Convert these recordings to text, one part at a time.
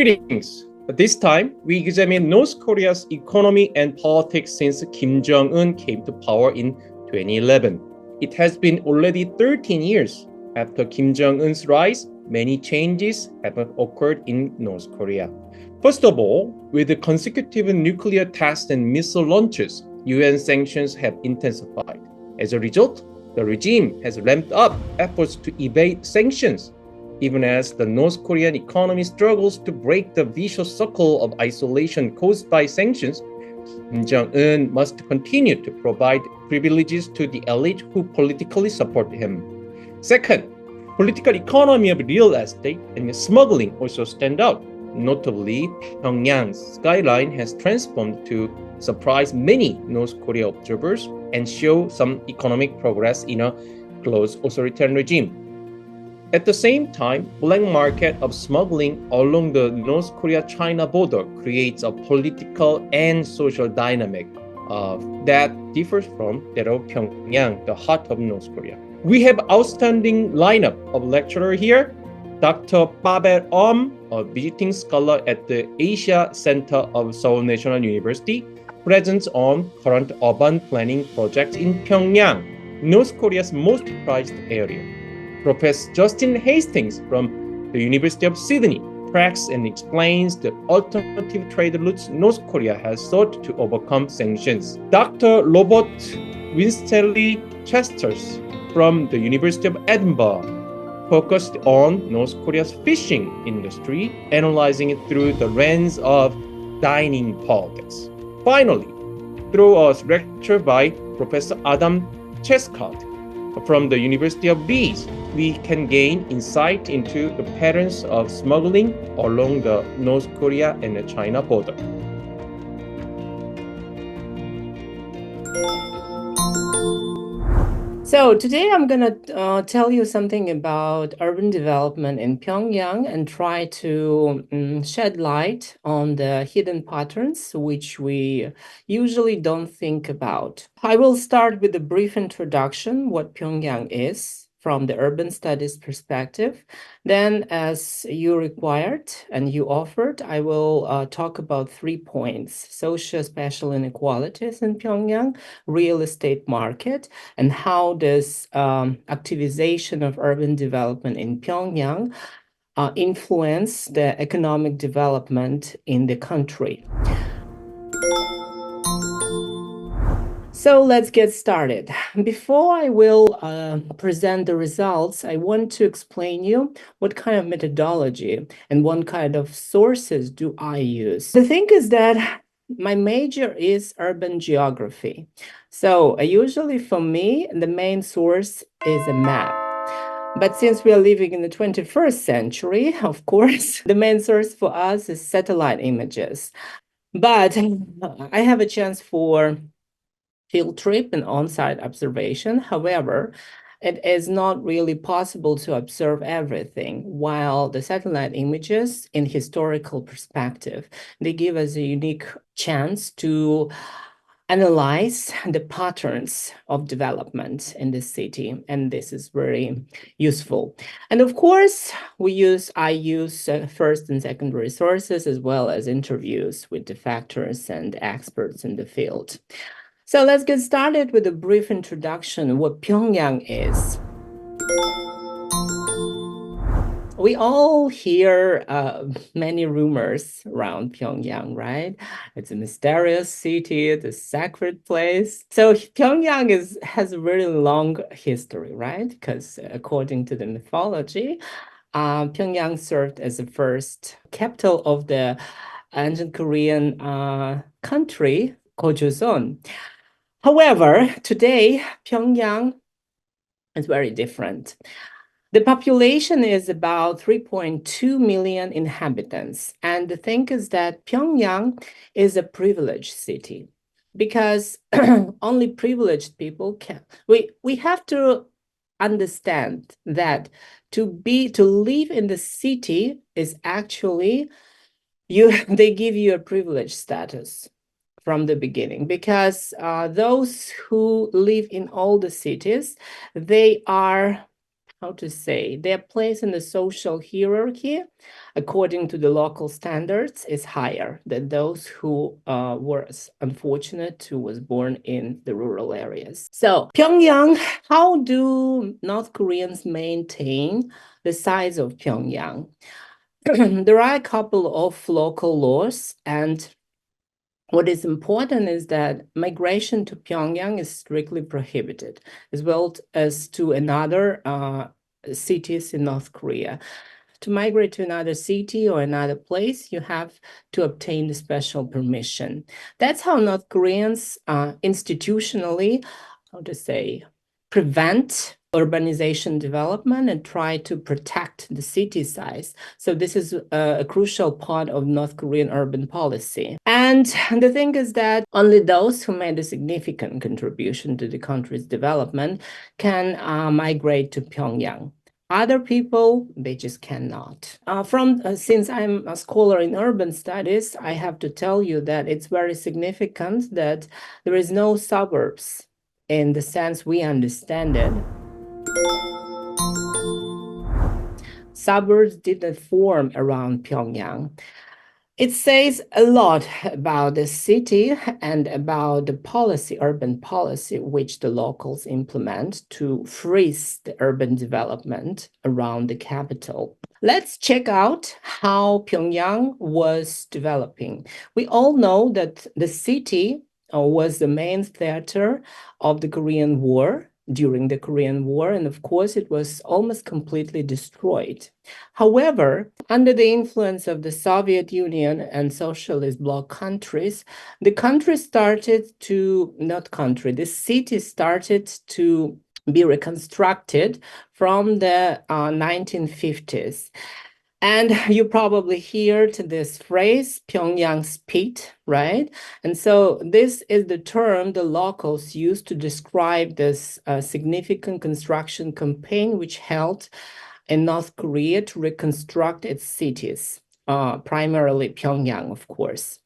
Greetings! This time, we examine North Korea's economy and politics since Kim Jong-un came to power in 2011. It has been already 13 years. After Kim Jong-un's rise, many changes have occurred in North Korea. First of all, with the consecutive nuclear tests and missile launches, UN sanctions have intensified. As a result, the regime has ramped up efforts to evade sanctions. Even as the North Korean economy struggles to break the vicious circle of isolation caused by sanctions, Kim Jong-un must continue to provide privileges to the elite who politically support him. Second, political economy of real estate and smuggling also stand out. Notably, Pyongyang's skyline has transformed to surprise many North Korea observers and show some economic progress in a close authoritarian regime. At the same time, black market of smuggling along the North Korea-China border creates a political and social dynamic that differs from that of Pyongyang, the heart of North Korea. We have outstanding lineup of lecturer here. Dr. Babel a visiting scholar at the Asia Center of Seoul National University, presents on current urban planning projects in Pyongyang, North Korea's most prized area. Professor Justin Hastings from the University of Sydney tracks and explains the alternative trade routes North Korea has sought to overcome sanctions. Dr. Robert Winstanley Chesters from the University of Edinburgh focused on North Korea's fishing industry, analyzing it through the lens of dining politics. Finally, through a lecture by Professor Adam Chescott from the University of Leeds, we can gain insight into the patterns of smuggling along the North Korea and the China border. So today I'm going to tell you something about urban development in Pyongyang and try to shed light on the hidden patterns which we usually don't think about. I will start with a brief introduction, what Pyongyang is from the urban studies perspective. Then, as you required and you offered, I will talk about 3 points: socio-spatial inequalities in Pyongyang, real estate market, and how does activization of urban development in Pyongyang influence the economic development in the country. So let's get started. Before I will present the results, I want to explain you what kind of methodology and what kind of sources do I use. The thing is that my major is urban geography. So usually for me, the main source is a map. But since we are living in the 21st century, of course, the main source for us is satellite images. But I have a chance for field trip and on-site observation. However, it is not really possible to observe everything, while the satellite images in historical perspective, they give us a unique chance to analyze the patterns of development in the city, and this is very useful. And of course, I use first and secondary sources as well as interviews with the factors and experts in the field. So let's get started with a brief introduction of what Pyongyang is. We all hear many rumors around Pyongyang, right? It's a mysterious city, it's a sacred place. So Pyongyang has a very long history, right? Because according to the mythology, Pyongyang served as the first capital of the ancient Korean country, Gojoseon. However, today, Pyongyang is very different. The population is about 3.2 million inhabitants. And the thing is that Pyongyang is a privileged city because only privileged people can. We have to understand that to live in the city is actually, they give you a privileged status from the beginning, because those who live in all the cities, they are how to say, their place in the social hierarchy, according to the local standards, is higher than those who were unfortunate who was born in the rural areas. So Pyongyang, how do North Koreans maintain the size of Pyongyang? There are a couple of local laws, and what is important is that migration to Pyongyang is strictly prohibited, as well as to another cities in North Korea. To migrate to another city or another place, you have to obtain the special permission. That's how North Koreans institutionally, how to say, prevent urbanization development and try to protect the city size. So this is a crucial part of North Korean urban policy. And the thing is that only those who made a significant contribution to the country's development can migrate to Pyongyang. Other people, they just cannot. Since I'm a scholar in urban studies, I have to tell you that it's very significant that there is no suburbs in the sense we understand it. Suburbs didn't form around Pyongyang. It says a lot about the city and about the policy, urban policy, which the locals implement to freeze the urban development around the capital. Let's check out how Pyongyang was developing. We all know that the city was the main theater of the Korean War, during the Korean War, and of course it was almost completely destroyed. However, under the influence of the Soviet Union and socialist bloc countries, the city started to be reconstructed from the 1950s. And you probably heard this phrase, Pyongyang Spit, right? And so this is the term the locals use to describe this significant construction campaign which held in North Korea to reconstruct its cities, primarily Pyongyang, of course.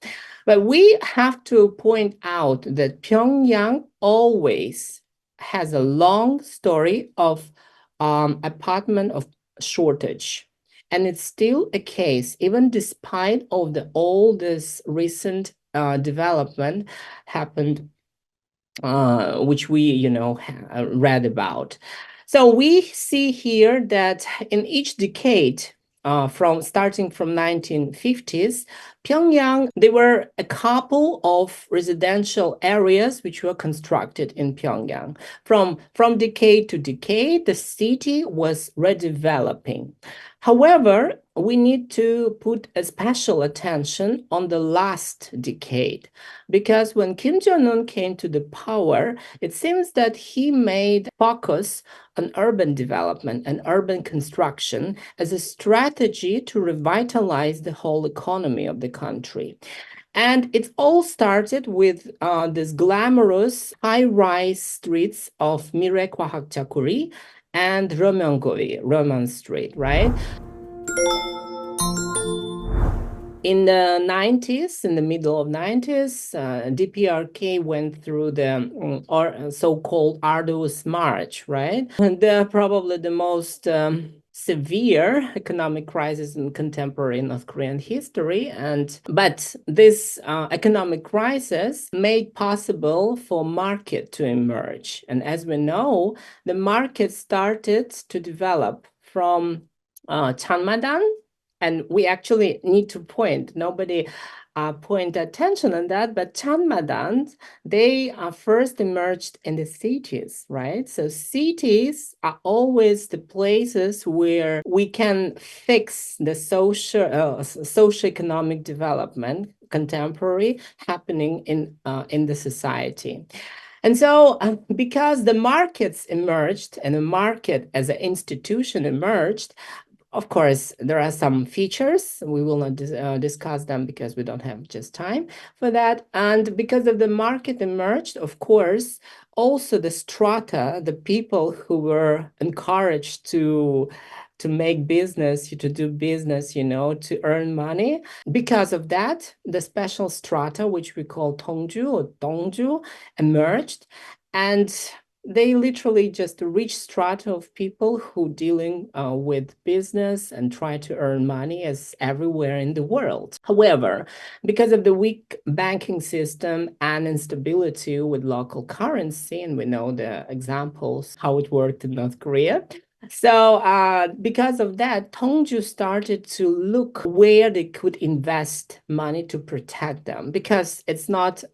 But we have to point out that Pyongyang always has a long story of apartment of shortage. And it's still a case, even despite of all this recent development happened, which we, read about. So we see here that in each decade, starting from 1950s, Pyongyang, there were a couple of residential areas which were constructed in Pyongyang. From decade to decade, the city was redeveloping. However, we need to put a special attention on the last decade, because when Kim Jong-un came to the power, it seems that he made focus on urban development and urban construction as a strategy to revitalize the whole economy of the country. And it all started with this glamorous high-rise streets of Mirekwahakchakuri and Roman Street, right? In the 90s, in the middle of 90s, DPRK went through the so-called arduous march, right? And probably the most severe economic crisis in contemporary North Korean history. But this economic crisis made possible for market to emerge. And as we know, the market started to develop from Chanmadan. And we actually need to point, nobody point attention on that, but Chanmadans, they first emerged in the cities, right? So cities are always the places where we can fix the socio-economic development, contemporary, happening in the society. And so because the markets emerged and the market as an institution emerged, of course, there are some features. We will not discuss them because we don't have just time for that. And because of the market emerged, of course, also the strata, the people who were encouraged to make business, to do business, to earn money. Because of that, the special strata, which we call Tongju or Dongju, emerged. And they literally just a rich strata of people who dealing with business and try to earn money as everywhere in the world. However, because of the weak banking system and instability with local currency, and we know the examples how it worked in North Korea. So because of that, Tongju started to look where they could invest money to protect them, because it's not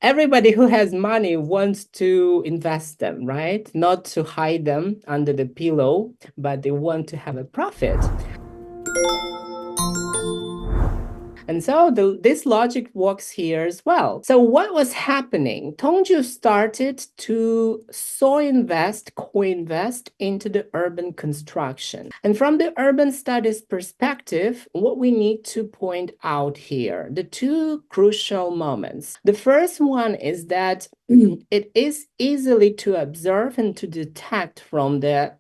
everybody who has money wants to invest them, right? Not to hide them under the pillow, but they want to have a profit. And so this logic works here as well. So what was happening? Tongju started to co-invest into the urban construction. And from the urban studies perspective, what we need to point out here, the two crucial moments. The first one is that it is easily to observe and to detect from the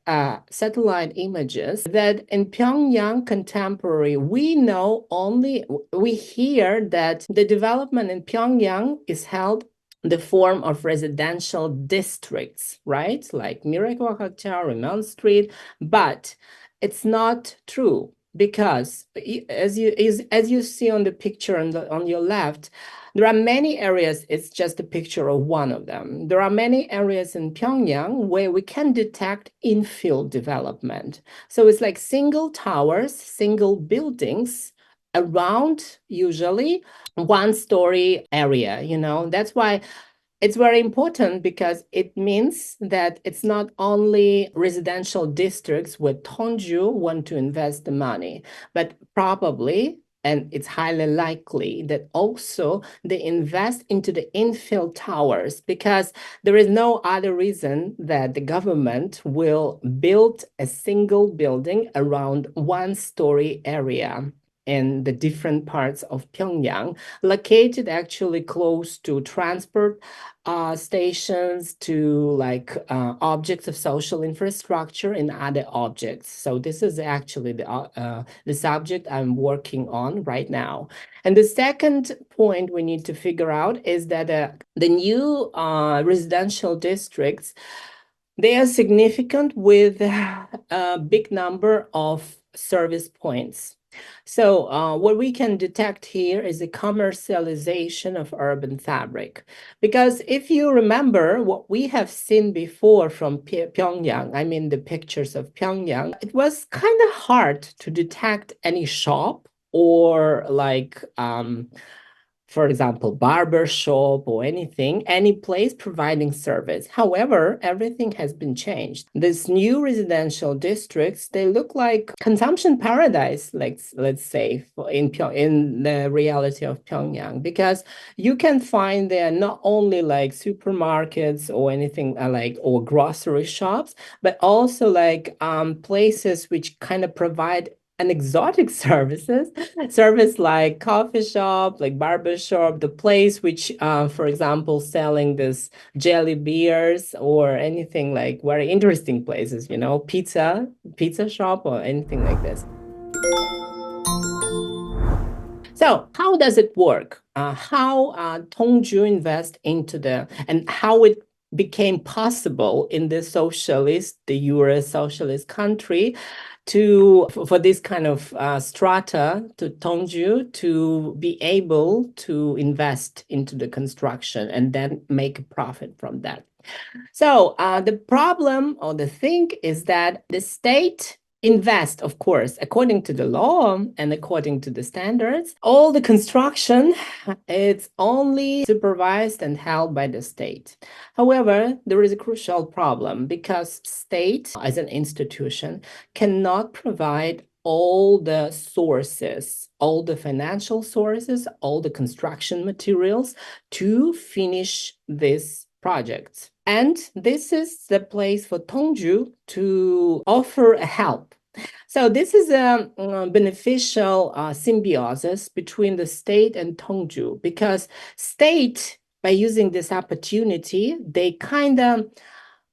satellite images that in Pyongyang contemporary, we hear that the development in Pyongyang is held in the form of residential districts, right? Like Mirekwakakcha, Remon Street, but it's not true, because as you see on the picture on your left, there are many areas, it's just a picture of one of them. There are many areas in Pyongyang where we can detect infill development. So it's like single towers, single buildings around usually one-story area, That's why it's very important, because it means that it's not only residential districts where Tongju want to invest the money, but probably, and it's highly likely, that also they invest into the infill towers, because there is no other reason that the government will build a single building around one-story area in the different parts of Pyongyang, located actually close to transport stations, to objects of social infrastructure and other objects. So this is actually the subject I'm working on right now. And the second point we need to figure out is that the new residential districts, they are significant with a big number of service points. So what we can detect here is a commercialization of urban fabric. Because if you remember what we have seen before from Pyongyang, I mean the pictures of Pyongyang, it was kind of hard to detect any shop or for example, barber shop or anything, any place providing service. However, everything has been changed. These new residential districts, they look like consumption paradise, let's say, in the reality of Pyongyang, because you can find there not only like supermarkets or anything or grocery shops, but also places which kind of provide an exotic service like coffee shop, like barber shop, the place which, for example, selling this jelly beers or anything like very interesting places, pizza shop or anything like this. So how does it work? How Tongju invest into and how it became possible in the US socialist country for this kind of strata to Tongju to be able to invest into the construction and then make a profit from that. So the problem or the thing is that the state invest, of course, according to the law and according to the standards. All the construction, it's only supervised and held by the state. However, there is a crucial problem, because state as an institution cannot provide all the sources, all the financial sources, all the construction materials to finish this project. And this is the place for Tongju to offer a help. So this is a beneficial symbiosis between the state and Tongju, because state, by using this opportunity, they kind of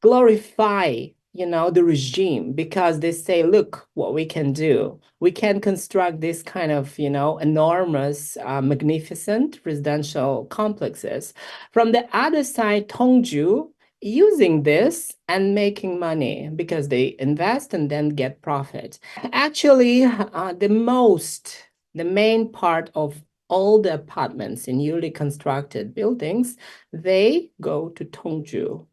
glorify the regime, because they say, look what we can do. We can construct this kind of, enormous, magnificent residential complexes. From the other side, Tongju using this and making money because they invest and then get profit. Actually, the main part of all the apartments in newly constructed buildings, they go to Tongju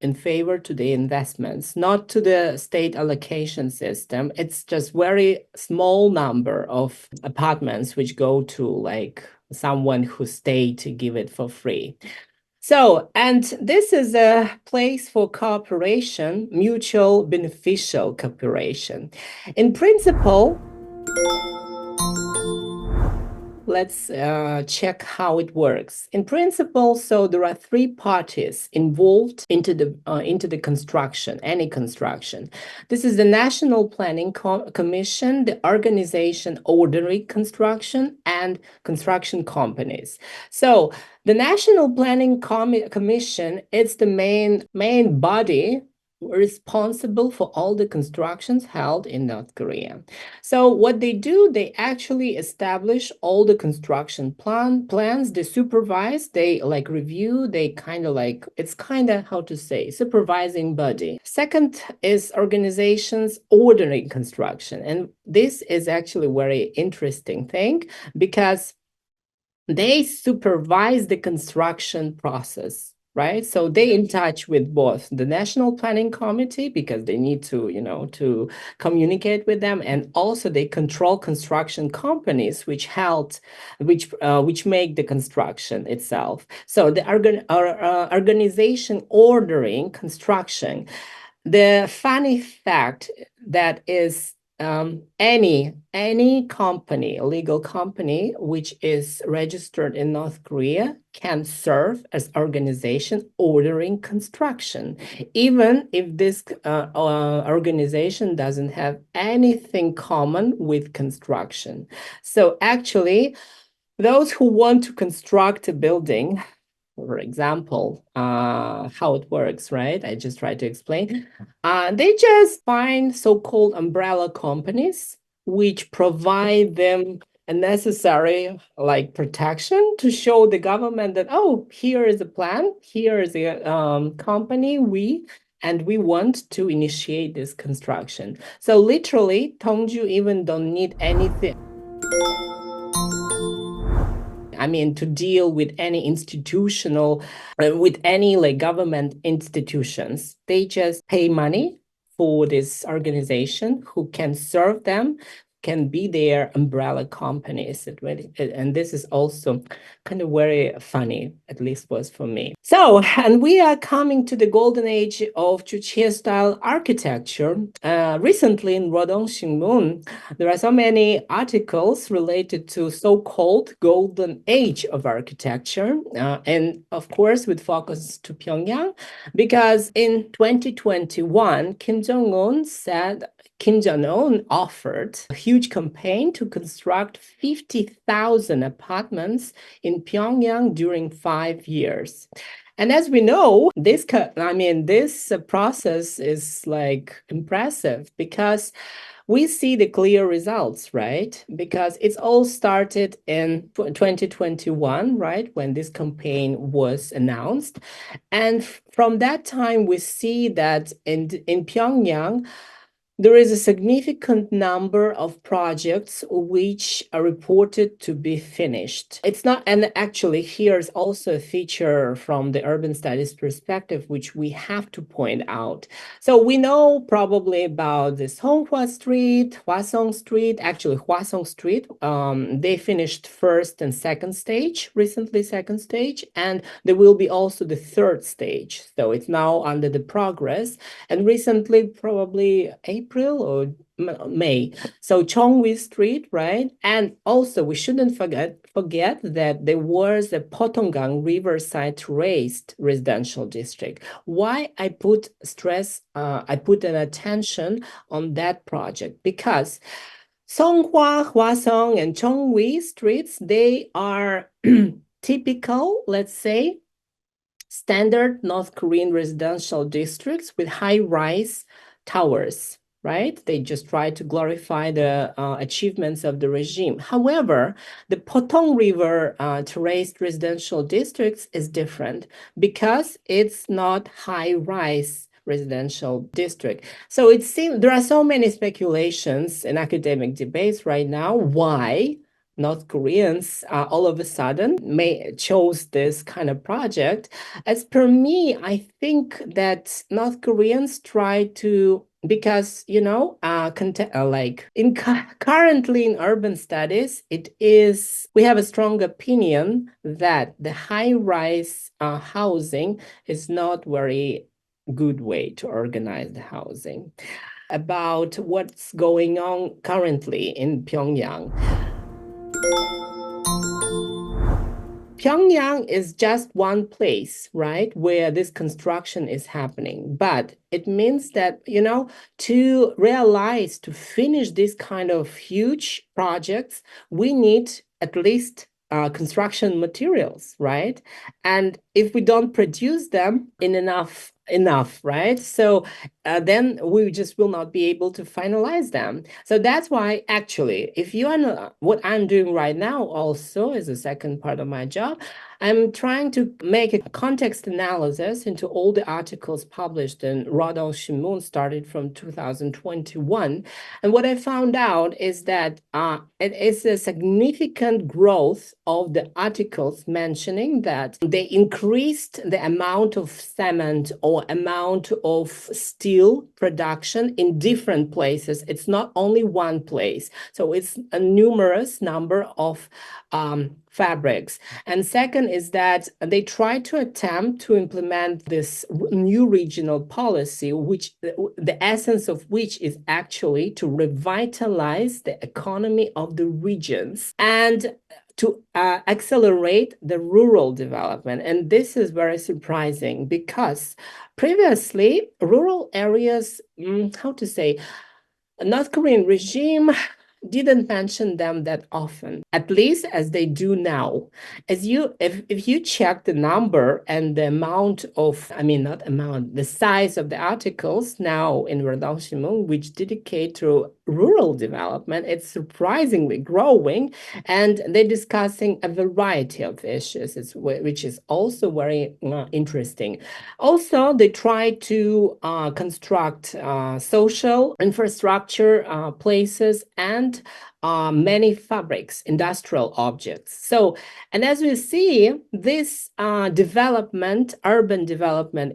in favor to the investments, not to the state allocation system. It's just very small number of apartments which go to like someone who stay to give it for free. So, and this is a place for cooperation, mutual beneficial cooperation. In principle, let's check how it works. In principle, so there are three parties involved into the construction, any construction. This is the National Planning Commission, the organization Ordinary Construction, and construction companies. So the National Planning Commission is the main body responsible for all the constructions held in North Korea. So what they do, they actually establish all the construction plans, they supervise, they like review, it's kind of how to say, supervising body. Second is organizations ordering construction. And this is actually a very interesting thing because they supervise the construction process. Right. So they in touch with both the National Planning Committee because they need to, to communicate with them. And also they control construction companies which make the construction itself. So the organization ordering construction. The funny fact that is any company, a legal company, which is registered in North Korea can serve as organization ordering construction, even if this organization doesn't have anything common with construction. So actually, those who want to construct a building, for example, how it works, right? I just try to explain. They just find so-called umbrella companies which provide them a necessary protection to show the government that, oh, here is a plan, here is a company, we want to initiate this construction. So literally, Tongju even don't need anything. To deal with any with any government institutions. They just pay money for this organization who can serve them, can be their umbrella companies. And this is also kind of very funny, at least was for me. So, and we are coming to the golden age of Juche style architecture. Recently in Rodong Shinmun, there are so many articles related to so-called golden age of architecture. And of course, with focus to Pyongyang, because in 2021, Kim Jong-un offered a huge campaign to construct 50,000 apartments in Pyongyang during 5 years. And as we know, this process is impressive because we see the clear results, right? Because it's all started in 2021, right? When this campaign was announced. And from that time, we see that in Pyongyang, there is a significant number of projects which are reported to be finished. It's not, and actually here's also a feature from the urban studies perspective, which we have to point out. So we know probably about this Honghua Street, Hwasong Street, actually Hwasong Street, they finished first and second stage, recently second stage, and there will be also the third stage. So it's now under the progress, and recently probably April or May. So Chongwi Street, right? And also we shouldn't forget that there was a Potonggang Riverside Terraced residential district. Why I put an attention on that project? Because Songhua, Hwasong, and Chongwi streets, they are typical, let's say, standard North Korean residential districts with high-rise towers. right? They just try to glorify the achievements of the regime. However, the Potong River terraced residential districts is different because it's not high-rise residential district. So it seems there are so many speculations in academic debates right now why North Koreans all of a sudden chose this kind of project. As per me, I think that North Koreans try to, because currently in urban studies, we have a strong opinion that the high-rise housing is not very good way to organize the housing. About what's going on currently in Pyongyang. Pyongyang is just one place, right, where this construction is happening. But it means that, to finish this kind of huge projects, we need at least construction materials, right? And if we don't produce them in enough, right? So then we just will not be able to finalize them. So that's why, actually, if you are what I'm doing right now also is the second part of my job, I'm trying to make a context analysis into all the articles published in Rodong Shinmun started from 2021. And what I found out is that it is a significant growth of the articles mentioning that they increased the amount of cement or amount of steel production in different places. It's not only one place. So it's a numerous number of fabrics. And second is that they try to attempt to implement this new regional policy, which the essence of which is actually to revitalize the economy of the regions and to accelerate the rural development. And this is very surprising because previously如areas, North Korean regime didn't mention them that often, at least as they do now. If you check the number and the amount of, the size of the articles now in Rodong Shinmun, which dedicate to rural development, it's surprisingly growing, and they're discussing a variety of issues, which is also very interesting. Also, they try to construct social infrastructure places and many fabrics, industrial objects. So, and as we see, this urban development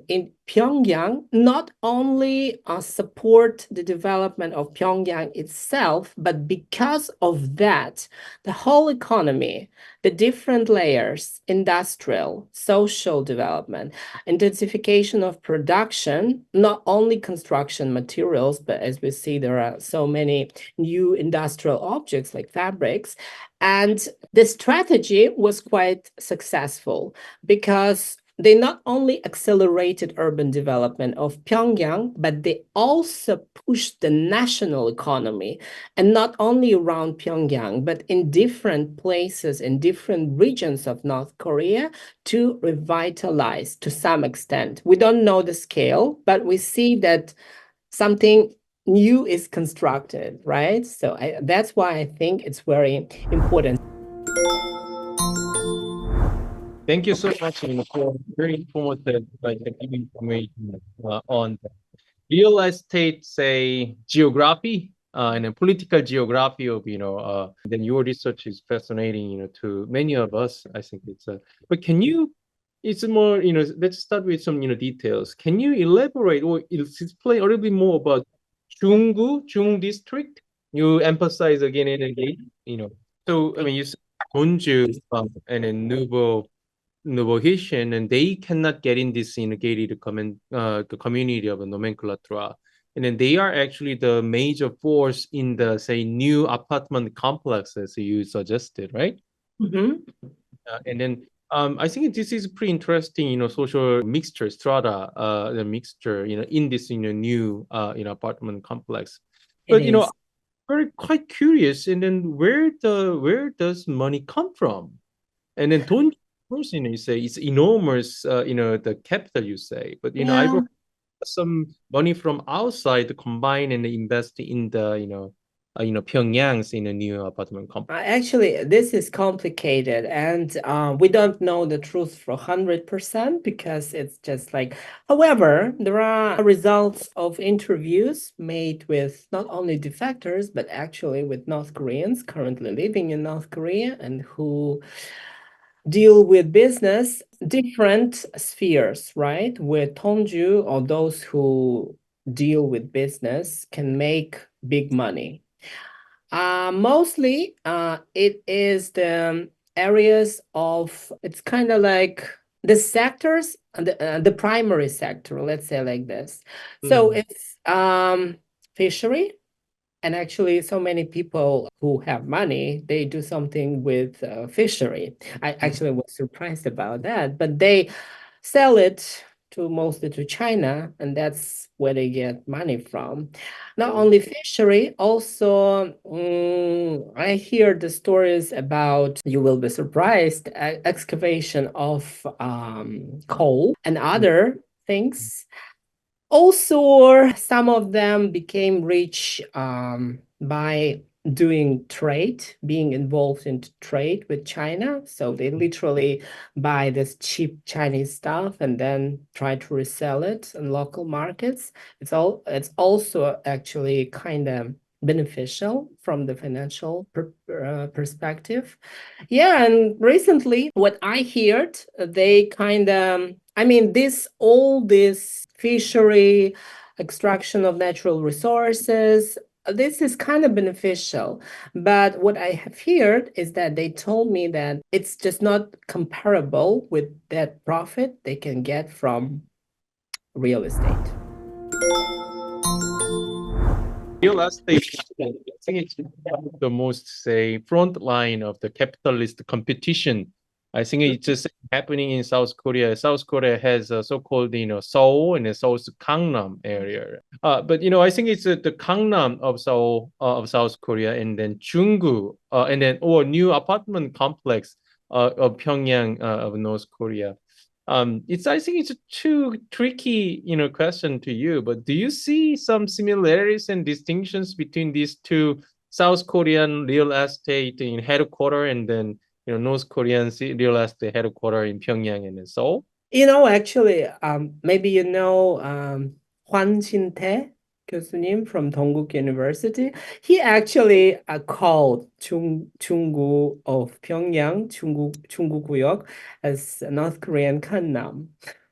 in Pyongyang not only support the development of Pyongyang itself, but because of that, the whole economy, the different layers, industrial, social development, intensification of production, not only construction materials, but as we see, there are so many new industrial objects like fabrics. And the strategy was quite successful because they not only accelerated urban development of Pyongyang, but they also pushed the national economy, and not only around Pyongyang, but in different places, in different regions of North Korea to revitalize to some extent. We don't know the scale, but we see that something new is constructed, right? So that's why I think it's very important. Thank you so much for very informative information on real estate, say geography and then political geography of then your research is fascinating to many of us. I think it's but can you? It's more let's start with some details. Can you elaborate or explain a little bit more about Jung district? You emphasize again and again. So you said Donju and then Novation, and they cannot get in this gated community of a nomenclatura. And then they are actually the major force in the, say, new apartment complexes you suggested, right? Mm-hmm. And then I think this is pretty interesting, social mixture, strata, the mixture, in this, new, apartment complex. But, we're quite curious. And then where does money come from? And then don't, of course, you say it's enormous, the capital you say, but, Yeah. some money from outside to combine and invest in the Pyongyang's in a new apartment complex. Actually, this is complicated, and we don't know the truth for 100% because it's just like. However, there are results of interviews made with not only defectors, but actually with North Koreans currently living in North Korea and who deal with business, different spheres, right? With Tongju or those who deal with business can make big money. Mostly, it is the areas of, it's kind of like the sectors, the primary sector, let's say like this. So it's fishery. And actually, so many people who have money, they do something with fishery. I actually was surprised about that, but they sell it to mostly to China, and that's where they get money from. Not only fishery, also I hear the stories about, you will be surprised, excavation of coal and other things. Also, some of them became rich by doing trade, being involved in trade with China. So they literally buy this cheap Chinese stuff and then try to resell it in local markets. It's also actually kind of beneficial from the financial perspective. Yeah, and recently what I heard, they kind of, I mean, all this fishery, extraction of natural resources, this is kind of beneficial. But what I have heard is that they told me that it's just not comparable with that profit they can get from real estate. Real estate, I think it's the most, say, front line of the capitalist competition. I think it's just happening in South Korea. South Korea has a so-called, Seoul and Seoul's Gangnam area. But I think it's the Gangnam of Seoul, of South Korea, and then Junggu, and then new apartment complex of Pyongyang of North Korea. I think it's a too tricky, question to you. But do you see some similarities and distinctions between these two South Korean real estate in headquarters and then North Korean real estate headquarters in Pyongyang and in Seoul? Actually, maybe Hwan Jin-tae 교수님 from Dongguk University. He actually called Junggu of Pyongyang, Junggu-guyok, as North Korean Gangnam.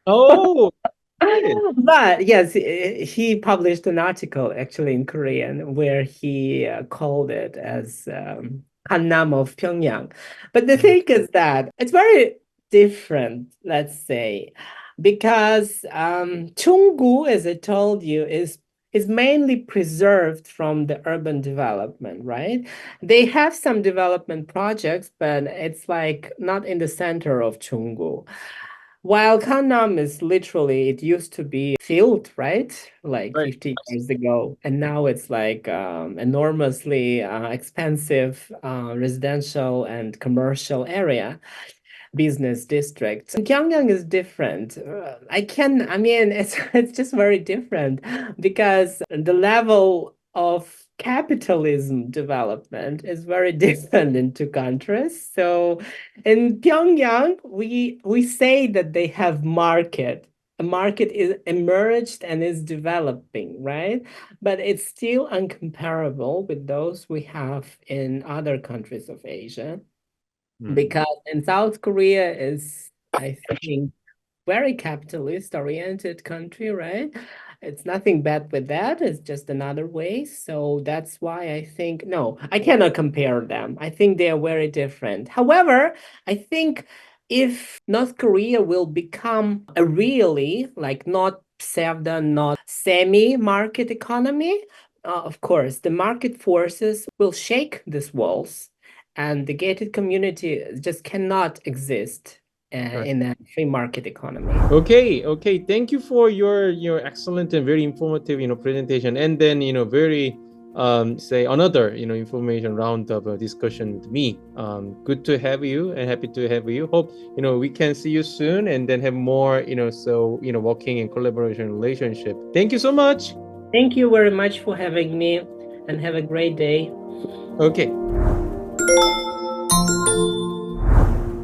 Oh, But yes, he published an article actually in Korean where he called it as Gangnam of Pyongyang. But the thing is that it's very different, let's say, because Chunggu, as I told you, is mainly preserved from the urban development, right? They have some development projects, but it's like not in the center of Chunggu. While Gangnam is literally, it used to be field, right? Like right. 50 years ago. And now it's like enormously expensive residential and commercial area, business district. Pyongyang is different. It's just very different because the level of capitalism development is very different in two countries. So in Pyongyang, we say that they have market. A market is emerged and is developing, right? But it's still uncomparable with those we have in other countries of Asia. Because in South Korea is, I think, very capitalist oriented country, right? It's nothing bad with that. It's just another way. So that's why I think, no, I cannot compare them. I think they are very different. However, I think if North Korea will become a really, like, not pseudo, not semi-market economy, of course, the market forces will shake these walls. And the gated community just cannot exist in a free market economy. Okay. Thank you for your excellent and very informative presentation, and then very say another information round of discussion with me. Good to have you and happy to have you. Hope we can see you soon and then have more working and collaboration relationship. Thank you so much. Thank you very much for having me, and have a great day. Okay.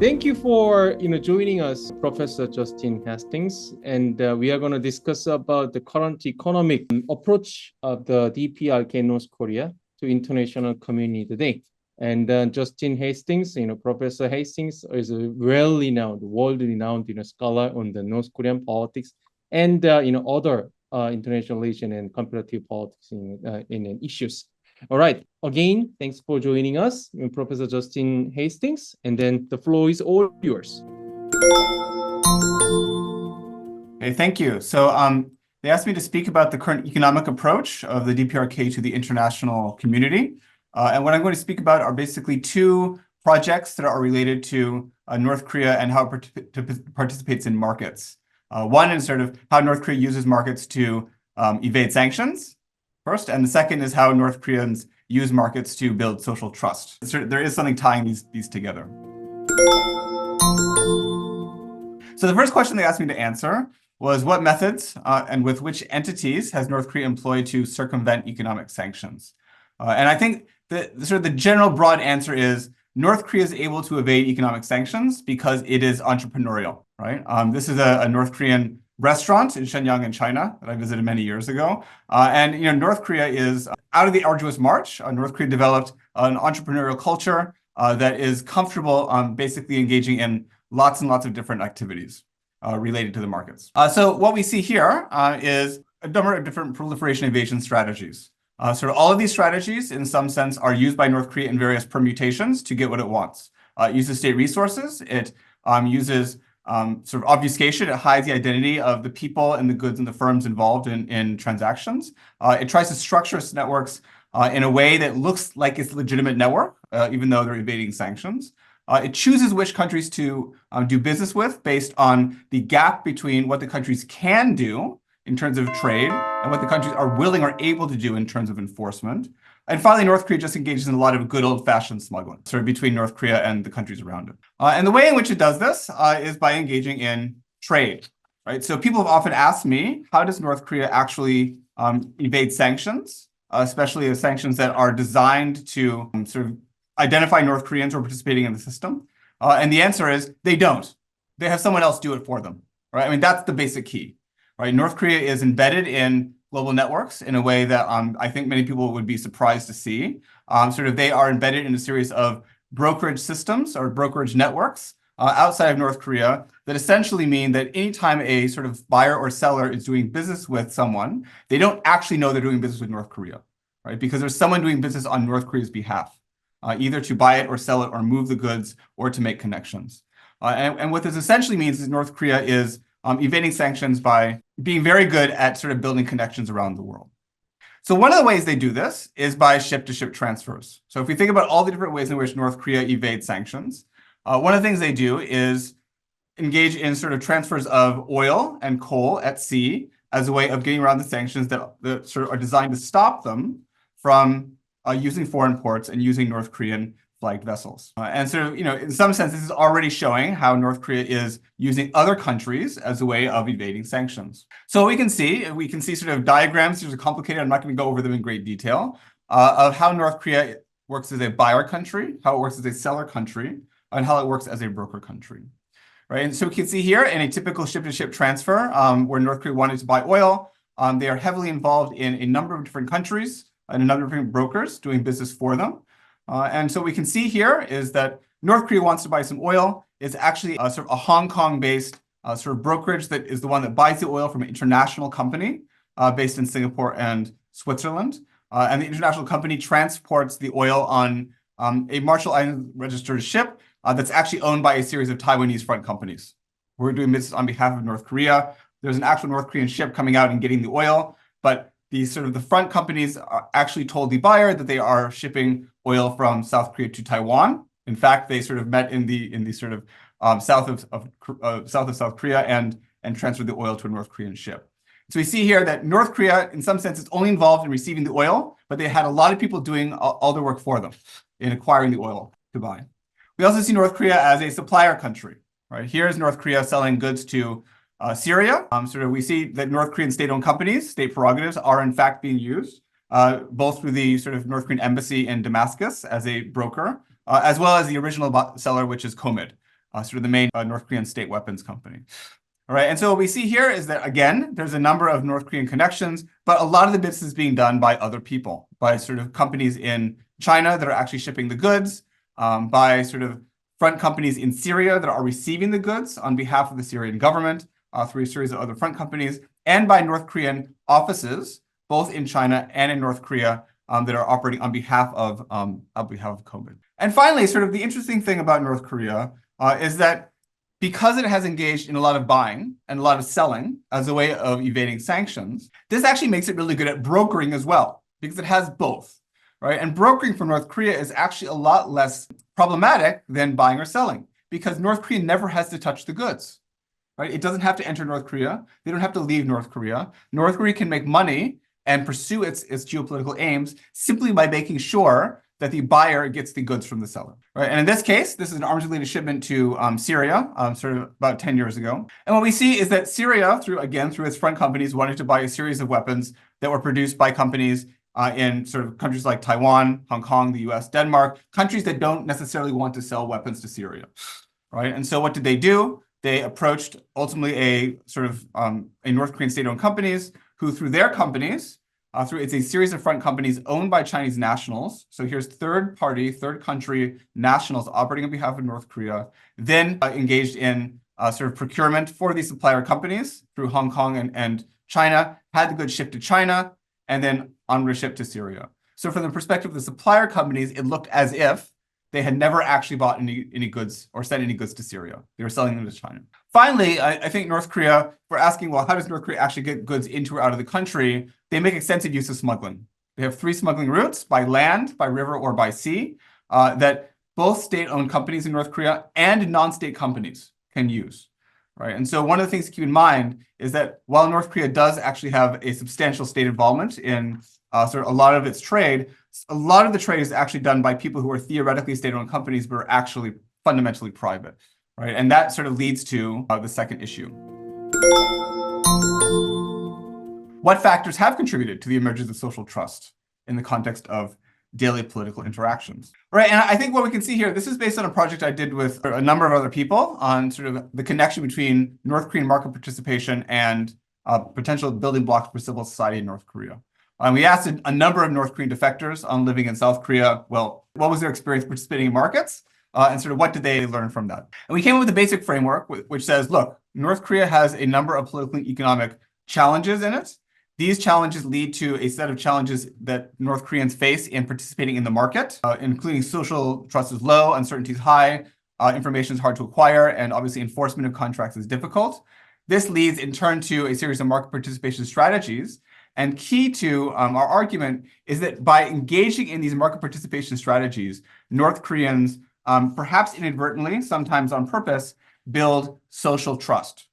Thank you for joining us, Professor Justin Hastings, and we are going to discuss about the current economic approach of the DPRK North Korea to international community today. And Justin Hastings, Professor Hastings is a well-renowned, world-renowned scholar on the North Korean politics and other international relations and comparative politics in issues. All right. Again, thanks for joining us, Professor Justin Hastings, and then the floor is all yours. Okay, thank you. So they asked me to speak about the current economic approach of the DPRK to the international community. And what I'm going to speak about are basically two projects that are related to North Korea and how it participates in markets. One is sort of how North Korea uses markets to evade sanctions first, and the second is how North Koreans use markets to build social trust. There is something tying these together. So the first question they asked me to answer was what methods and with which entities has North Korea employed to circumvent economic sanctions? And I think the general broad answer is North Korea is able to evade economic sanctions because it is entrepreneurial, right? This is a North Korean restaurant in Shenyang in China that I visited many years ago. And North Korea is, out of the arduous march, North Korea developed an entrepreneurial culture that is comfortable basically engaging in lots and lots of different activities related to the markets. So what we see here is a number of different proliferation evasion strategies. Sort of all of these strategies, in some sense, are used by North Korea in various permutations to get what it wants. It uses state resources. It uses sort of obfuscation. It hides the identity of the people and the goods and the firms involved in transactions. It tries to structure its networks in a way that looks like it's a legitimate network, even though they're evading sanctions. It chooses which countries to do business with based on the gap between what the countries can do in terms of trade and what the countries are willing or able to do in terms of enforcement. And finally, North Korea just engages in a lot of good old-fashioned smuggling, sort of between North Korea and the countries around it. And the way in which it does this is by engaging in trade, right? So people have often asked me, how does North Korea actually evade sanctions, especially the sanctions that are designed to sort of identify North Koreans who are participating in the system? And the answer is they don't. They have someone else do it for them, right? I mean, that's the basic key, right? North Korea is embedded in global networks in a way that I think many people would be surprised to see. Sort of they are embedded in a series of brokerage systems or brokerage networks outside of North Korea that essentially mean that anytime a sort of buyer or seller is doing business with someone, they don't actually know they're doing business with North Korea, right? Because there's someone doing business on North Korea's behalf, either to buy it or sell it or move the goods or to make connections. And what this essentially means is North Korea is evading sanctions by being very good at sort of building connections around the world. So one of the ways they do this is by ship-to-ship transfers. So if we think about all the different ways in which North Korea evades sanctions, one of the things they do is engage in sort of transfers of oil and coal at sea as a way of getting around the sanctions that sort of are designed to stop them from using foreign ports and using North Korean flagged vessels. And sort of, in some sense, this is already showing how North Korea is using other countries as a way of evading sanctions. So we can see sort of diagrams. These are complicated. I'm not going to go over them in great detail of how North Korea works as a buyer country, how it works as a seller country, and how it works as a broker country. Right? And so we can see here in a typical ship-to-ship transfer where North Korea wanted to buy oil, they are heavily involved in a number of different countries and a number of different brokers doing business for them. And so we can see here is that North Korea wants to buy some oil. It's actually sort of a Hong Kong-based sort of brokerage that is the one that buys the oil from an international company based in Singapore and Switzerland. And the international company transports the oil on a Marshall Islands registered ship that's actually owned by a series of Taiwanese front companies. We're doing business on behalf of North Korea. There's an actual North Korean ship coming out and getting the oil, but the front companies are actually told the buyer that they are shipping oil from South Korea to Taiwan. In fact, they sort of met in the sort of south of South Korea and transferred the oil to a North Korean ship. So we see here that North Korea, in some sense, is only involved in receiving the oil, but they had a lot of people doing all their work for them in acquiring the oil to buy. We also see North Korea as a supplier country, right? Here's North Korea selling goods to Syria. We see that North Korean state-owned companies, state prerogatives, are in fact being used, both through the sort of North Korean embassy in Damascus as a broker, as well as the original seller, which is Comid, the main North Korean state weapons company. All right, and so what we see here is that, again, there's a number of North Korean connections, but a lot of the business is being done by other people, by sort of companies in China that are actually shipping the goods, by sort of front companies in Syria that are receiving the goods on behalf of the Syrian government, through a series of other front companies, and by North Korean offices, both in China and in North Korea, that are operating on behalf of COVID. And finally, sort of the interesting thing about North Korea is that because it has engaged in a lot of buying and a lot of selling as a way of evading sanctions, this actually makes it really good at brokering as well, because it has both, right? And brokering for North Korea is actually a lot less problematic than buying or selling, because North Korea never has to touch the goods, right? It doesn't have to enter North Korea. They don't have to leave North Korea. North Korea can make money and pursue its geopolitical aims simply by making sure that the buyer gets the goods from the seller, right? And in this case, this is an arms-related shipment to Syria, sort of about 10 years ago. And what we see is that Syria, through its front companies, wanted to buy a series of weapons that were produced by companies in sort of countries like Taiwan, Hong Kong, the US, Denmark, countries that don't necessarily want to sell weapons to Syria, right? And so what did they do? They approached ultimately a North Korean state-owned companies who, through their companies, it's a series of front companies owned by Chinese nationals. So here's third country nationals operating on behalf of North Korea, then engaged in procurement for these supplier companies through Hong Kong and China, had the goods shipped to China, and then onward shipped to Syria. So from the perspective of the supplier companies, it looked as if they had never actually bought any goods or sent any goods to Syria. They were selling them to China. Finally, I think North Korea, we're asking, well, how does North Korea actually get goods into or out of the country? They make extensive use of smuggling. They have 3 smuggling routes: by land, by river, or by sea, that both state-owned companies in North Korea and non-state companies can use, right? And so one of the things to keep in mind is that while North Korea does actually have a substantial state involvement in a lot of its trade, a lot of the trade is actually done by people who are theoretically state-owned companies, but are actually fundamentally private, right? And that sort of leads to the second issue. What factors have contributed to the emergence of social trust in the context of daily political interactions, right? And I think what we can see here, this is based on a project I did with a number of other people on sort of the connection between North Korean market participation and potential building blocks for civil society in North Korea. We asked a number of North Korean defectors on living in South Korea, well, what was their experience participating in markets, and sort of what did they learn from that? And we came up with a basic framework which says, look, North Korea has a number of political and economic challenges in it. These challenges lead to a set of challenges that North Koreans face in participating in the market, including social trust is low, uncertainty is high, information is hard to acquire, and obviously enforcement of contracts is difficult. This leads in turn to a series of market participation strategies. And key to our argument is that by engaging in these market participation strategies, North Koreans, perhaps inadvertently, sometimes on purpose, build social trust.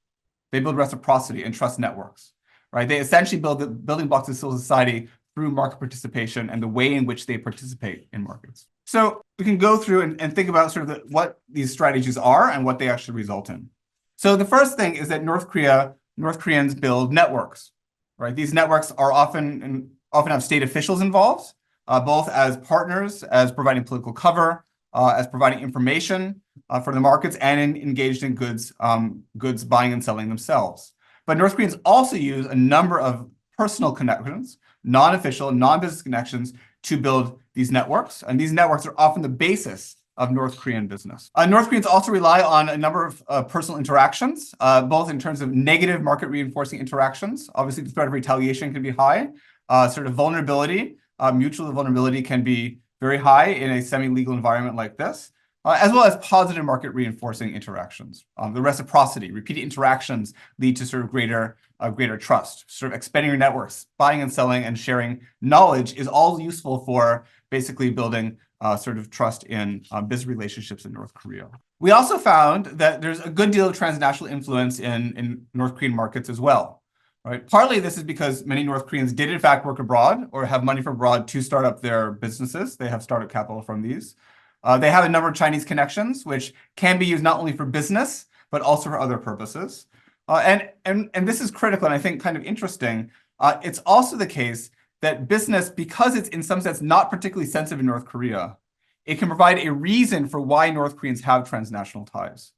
They build reciprocity and trust networks, right? They essentially build the building blocks of civil society through market participation and the way in which they participate in markets. So we can go through and think about sort of what these strategies are and what they actually result in. So the first thing is that North Koreans build networks. Right? These networks are often have state officials involved, both as partners, as providing political cover, as providing information for the markets, and engaged in goods buying and selling themselves. But North Koreans also use a number of personal connections, non-official, non-business connections, to build these networks. And these networks are often the basis of North Korean business. North Koreans also rely on a number of personal interactions, both in terms of negative market reinforcing interactions. Obviously, the threat of retaliation can be high. Vulnerability, mutual vulnerability can be very high in a semi-legal environment like this, as well as positive market reinforcing interactions. The reciprocity, repeated interactions lead to sort of greater trust. Sort of expanding your networks, buying and selling and sharing knowledge is all useful for basically building sort of trust in business relationships in North Korea. We also found that there's a good deal of transnational influence in North Korean markets as well. right? Partly this is because many North Koreans did in fact work abroad or have money from abroad to start up their businesses. They have startup capital from these. They have a number of Chinese connections, which can be used not only for business, but also for other purposes. And this is critical and I think kind of interesting. It's also the case that business, because it's in some sense not particularly sensitive in North Korea, it can provide a reason for why North Koreans have transnational ties,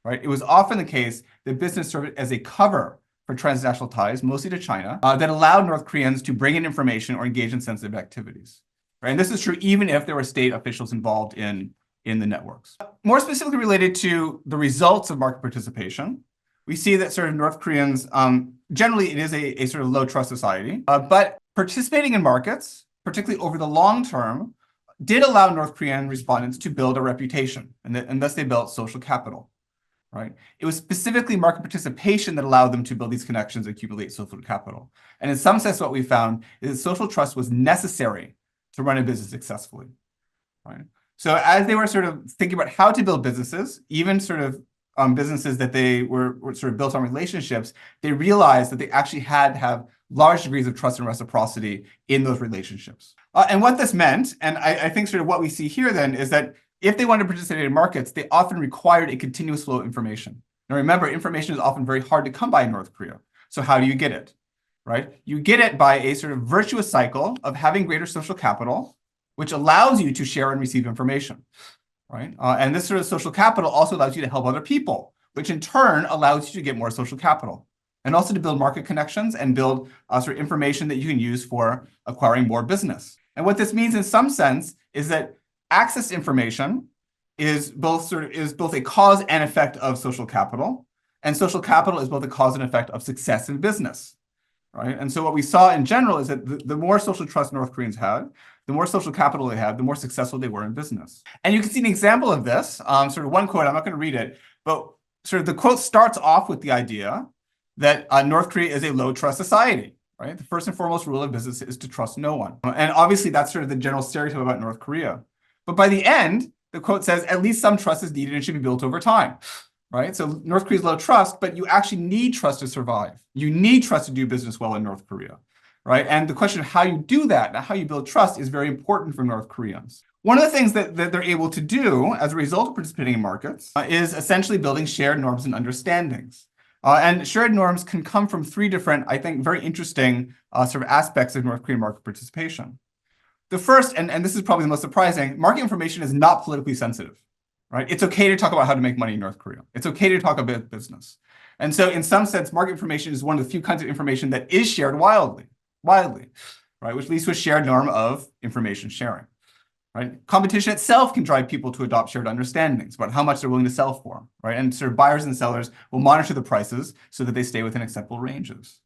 right? It was often the case that business served as a cover for transnational ties, mostly to China, that allowed North Koreans to bring in information or engage in sensitive activities. Right? And this is true even if there were state officials involved in the networks. More specifically related to the results of market participation, we see that sort of North Koreans, generally it is a sort of low trust society, but participating in markets, particularly over the long term, did allow North Korean respondents to build a reputation, and thus they built social capital. Right? It was specifically market participation that allowed them to build these connections and accumulate social capital. And in some sense, what we found is that social trust was necessary to run a business successfully. Right? So as they were sort of thinking about how to build businesses, even sort of businesses that they were sort of built on relationships, they realized that they actually had to have large degrees of trust and reciprocity in those relationships. And what this meant, and I think sort of what we see here then, is that if they wanted to participate in markets, they often required a continuous flow of information. Now remember, information is often very hard to come by in North Korea. So how do you get it? Right? You get it by a sort of virtuous cycle of having greater social capital, which allows you to share and receive information. Right? And this sort of social capital also allows you to help other people, which in turn allows you to get more social capital. And also to build market connections and build sort of information that you can use for acquiring more business. And what this means in some sense is that access to information is both a cause and effect of social capital, and social capital is both a cause and effect of success in business, right? And so what we saw in general is that the more social trust North Koreans had, the more social capital they had, the more successful they were in business. And you can see an example of this, sort of one quote, I'm not going to read it, but sort of the quote starts off with the idea that North Korea is a low trust society, right? The first and foremost rule of business is to trust no one. And obviously that's sort of the general stereotype about North Korea. But by the end, the quote says, at least some trust is needed and should be built over time, right? So North Korea's low trust, but you actually need trust to survive. You need trust to do business well in North Korea, right? And the question of how you do that, how you build trust is very important for North Koreans. One of the things that they're able to do as a result of participating in markets is essentially building shared norms and understandings. And shared norms can come from three different, I think, very interesting sort of aspects of North Korean market participation. The first, and this is probably the most surprising, market information is not politically sensitive, right? It's okay to talk about how to make money in North Korea. It's okay to talk about business. And so in some sense, market information is one of the few kinds of information that is shared widely, right? Which leads to a shared norm of information sharing, right? Competition itself can drive people to adopt shared understandings about how much they're willing to sell for, right? And sort of buyers and sellers will monitor the prices so that they stay within acceptable ranges.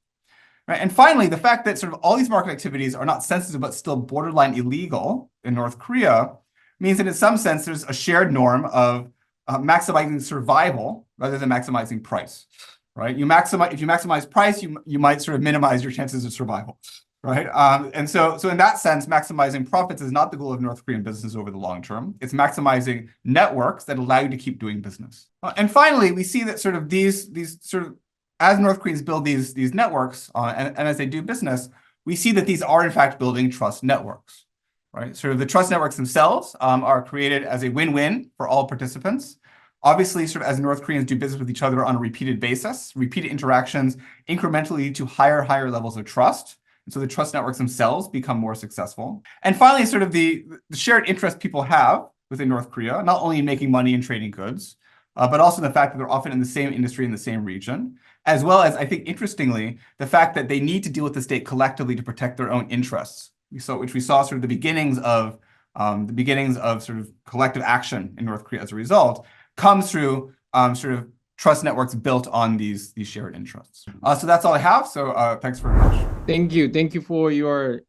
Right? And finally, the fact that sort of all these market activities are not sensitive but still borderline illegal in North Korea means that in some sense there's a shared norm of maximizing survival rather than maximizing price. Right? If you maximize price, you might sort of minimize your chances of survival. Right? And so in that sense, maximizing profits is not the goal of North Korean business over the long term. It's maximizing networks that allow you to keep doing business. And finally, we see that sort of these sort of as North Koreans build these networks and as they do business, we see that these are in fact building trust networks, right? Sort of the trust networks themselves are created as a win-win for all participants. Obviously, sort of as North Koreans do business with each other on a repeated basis, repeated interactions incrementally lead to higher levels of trust. And so the trust networks themselves become more successful. And finally, sort of the shared interest people have within North Korea, not only in making money and trading goods, but also the fact that they're often in the same industry in the same region, as well as, I think, interestingly, the fact that they need to deal with the state collectively to protect their own interests, which we saw sort of the beginnings of sort of collective action in North Korea as a result, comes through sort of trust networks built on these shared interests. So that's all I have. So thanks very much. Thank you for your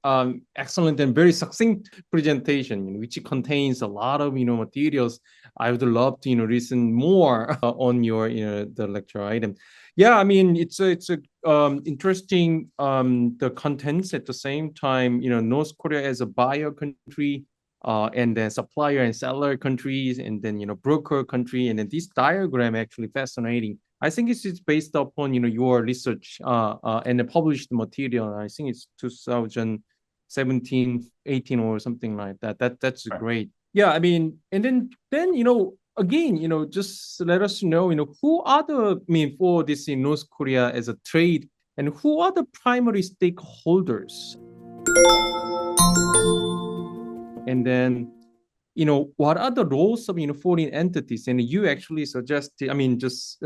excellent and very succinct presentation, which contains a lot of materials. I would love to listen more on your the lecture item. Yeah, I mean it's interesting the contents at the same time. North Korea as a buyer country, and then supplier and seller countries, and then broker country, and then this diagram actually fascinating I think it's based upon your research and the published material. I think it's 2017, 18 or something like that. That's Right. great. Yeah, I mean, and then again, just let us know, who are for this in North Korea as a trade, and who are the primary stakeholders? And then, what are the roles of foreign entities? And you actually suggested, just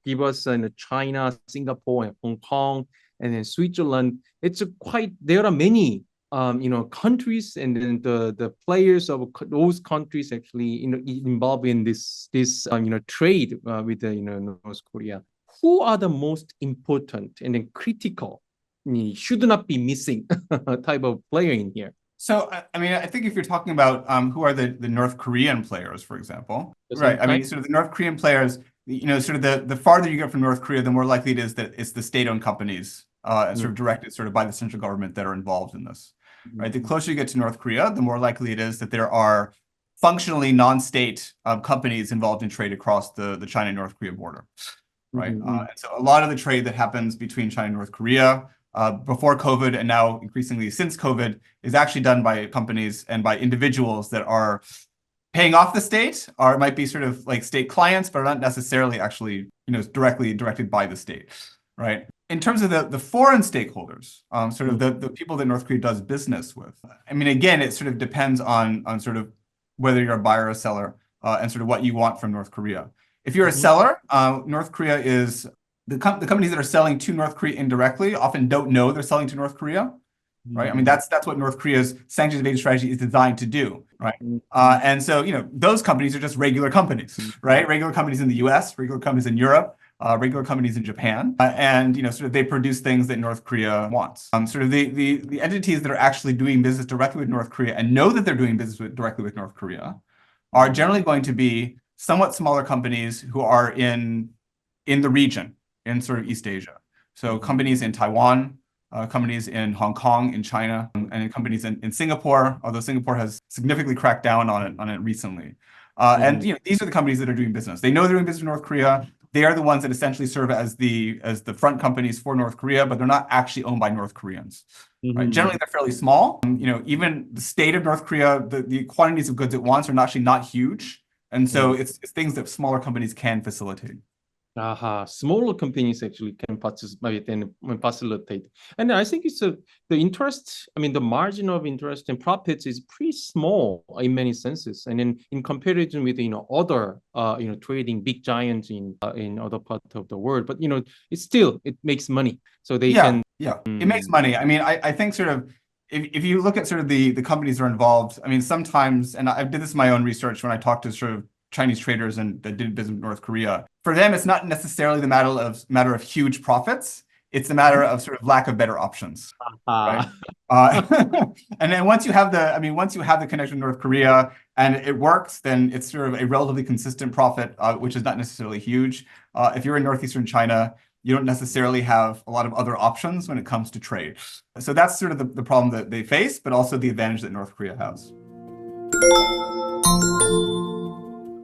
give us China, Singapore, and Hong Kong, and then Switzerland. There are many countries, and then the players of those countries actually involved in this trade with North Korea. Who are the most important and then critical, should not be missing type of player in here? So, I think if you're talking about who are the North Korean players, for example, right? Sort of the North Korean players, sort of the farther you get from North Korea, the more likely it is that it's the state-owned companies sort of directed sort of by the central government that are involved in this, right? The closer you get to North Korea, the more likely it is that there are functionally non-state companies involved in trade across the China-North Korea border, right? And so a lot of the trade that happens between China and North Korea before COVID and now increasingly since COVID is actually done by companies and by individuals that are paying off the state, or it might be sort of like state clients, but are not necessarily actually directly directed by the state, right? In terms of the foreign stakeholders, sort of the people that North Korea does business with, again, it sort of depends on sort of whether you're a buyer or a seller and sort of what you want from North Korea. If you're a seller, North Korea is the companies that are selling to North Korea indirectly often don't know they're selling to North Korea, right? That's what North Korea's sanctions evasion strategy is designed to do, right? And so those companies are just regular companies, right? Regular companies in the U.S., regular companies in Europe, regular companies in Japan, and sort of they produce things that North Korea wants. Sort of the entities that are actually doing business directly with North Korea and know that they're doing business directly with North Korea are generally going to be somewhat smaller companies who are in the region, in sort of East Asia. So companies in Taiwan, companies in Hong Kong, in China, and companies in Singapore, although Singapore has significantly cracked down on it recently. And these are the companies that are doing business. They know they're doing business in North Korea. They are the ones that essentially serve as the front companies for North Korea, but they're not actually owned by North Koreans. Right? Generally, they're fairly small. Even the state of North Korea, the quantities of goods it wants are actually not huge. And so it's things that smaller companies can facilitate. Smaller companies actually can participate and facilitate. And I think it's the interest, the margin of interest and profits is pretty small in many senses. And in comparison with, other, trading big giants in other parts of the world. But, it makes money. So they can. Yeah, it makes money. I think sort of, if you look at sort of the companies that are involved, sometimes, and I did this in my own research when I talked to sort of Chinese traders and that did business with North Korea. For them, it's not necessarily the matter of huge profits. It's a matter of sort of lack of better options. Right? And then once you have the connection to North Korea and it works, then it's sort of a relatively consistent profit, which is not necessarily huge. If you're in northeastern China, you don't necessarily have a lot of other options when it comes to trade. So that's sort of the problem that they face, but also the advantage that North Korea has.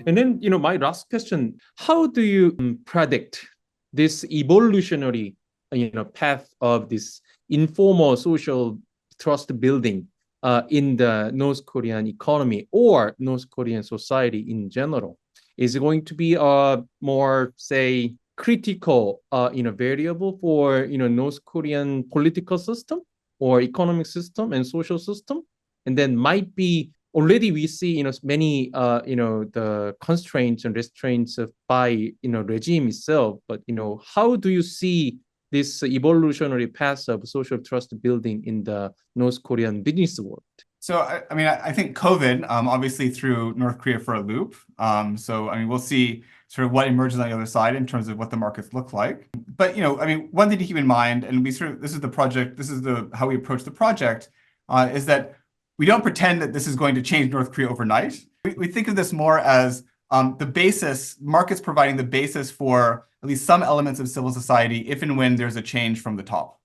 And then, my last question, how do you predict this evolutionary, path of this informal social trust building in the North Korean economy or North Korean society in general? Is it going to be a more, say, critical, variable for, North Korean political system or economic system and social system? And then might be already we see, many, the constraints and restraints by, regime itself. But, how do you see this evolutionary path of social trust building in the North Korean business world? So, I think COVID obviously threw North Korea for a loop. So, we'll see sort of what emerges on the other side in terms of what the markets look like. But, one thing to keep in mind, and this is the project, how we approach the project, is that we don't pretend that this is going to change North Korea overnight. We think of this more as the basis, markets providing the basis for at least some elements of civil society if and when there's a change from the top,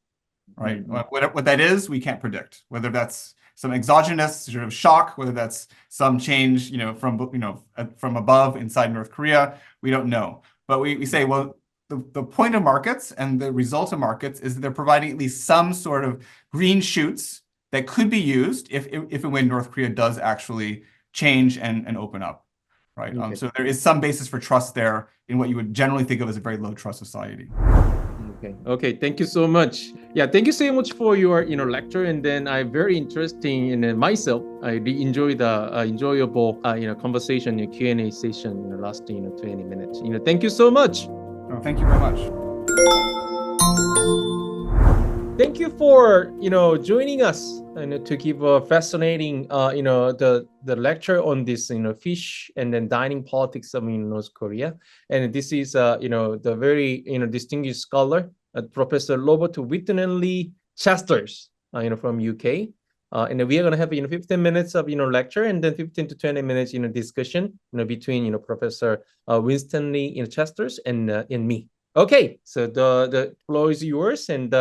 right? What that is, we can't predict. Whether that's some exogenous sort of shock, whether that's some change, from above inside North Korea, we don't know. But we say, well, the point of markets and the result of markets is that they're providing at least some sort of green shoots that could be used if and when North Korea does actually change and open up, right? Okay. So there is some basis for trust there in what you would generally think of as a very low trust society. Okay, thank you so much. Yeah, thank you so much for your lecture, and then I very interesting in myself. I really enjoy the enjoyable conversation, Q&A session lasting 20 minutes. Thank you so much. Oh, thank you very much. Thank you for joining us and to give a fascinating the lecture on this fish and then dining politics of North Korea. And this is the very distinguished scholar Professor Robert Whitney Chesters from UK. And we are going to have 15 minutes of lecture and then 15 to 20 minutes discussion between Professor Winston Lee Chesters and me. Okay, so the floor is yours, and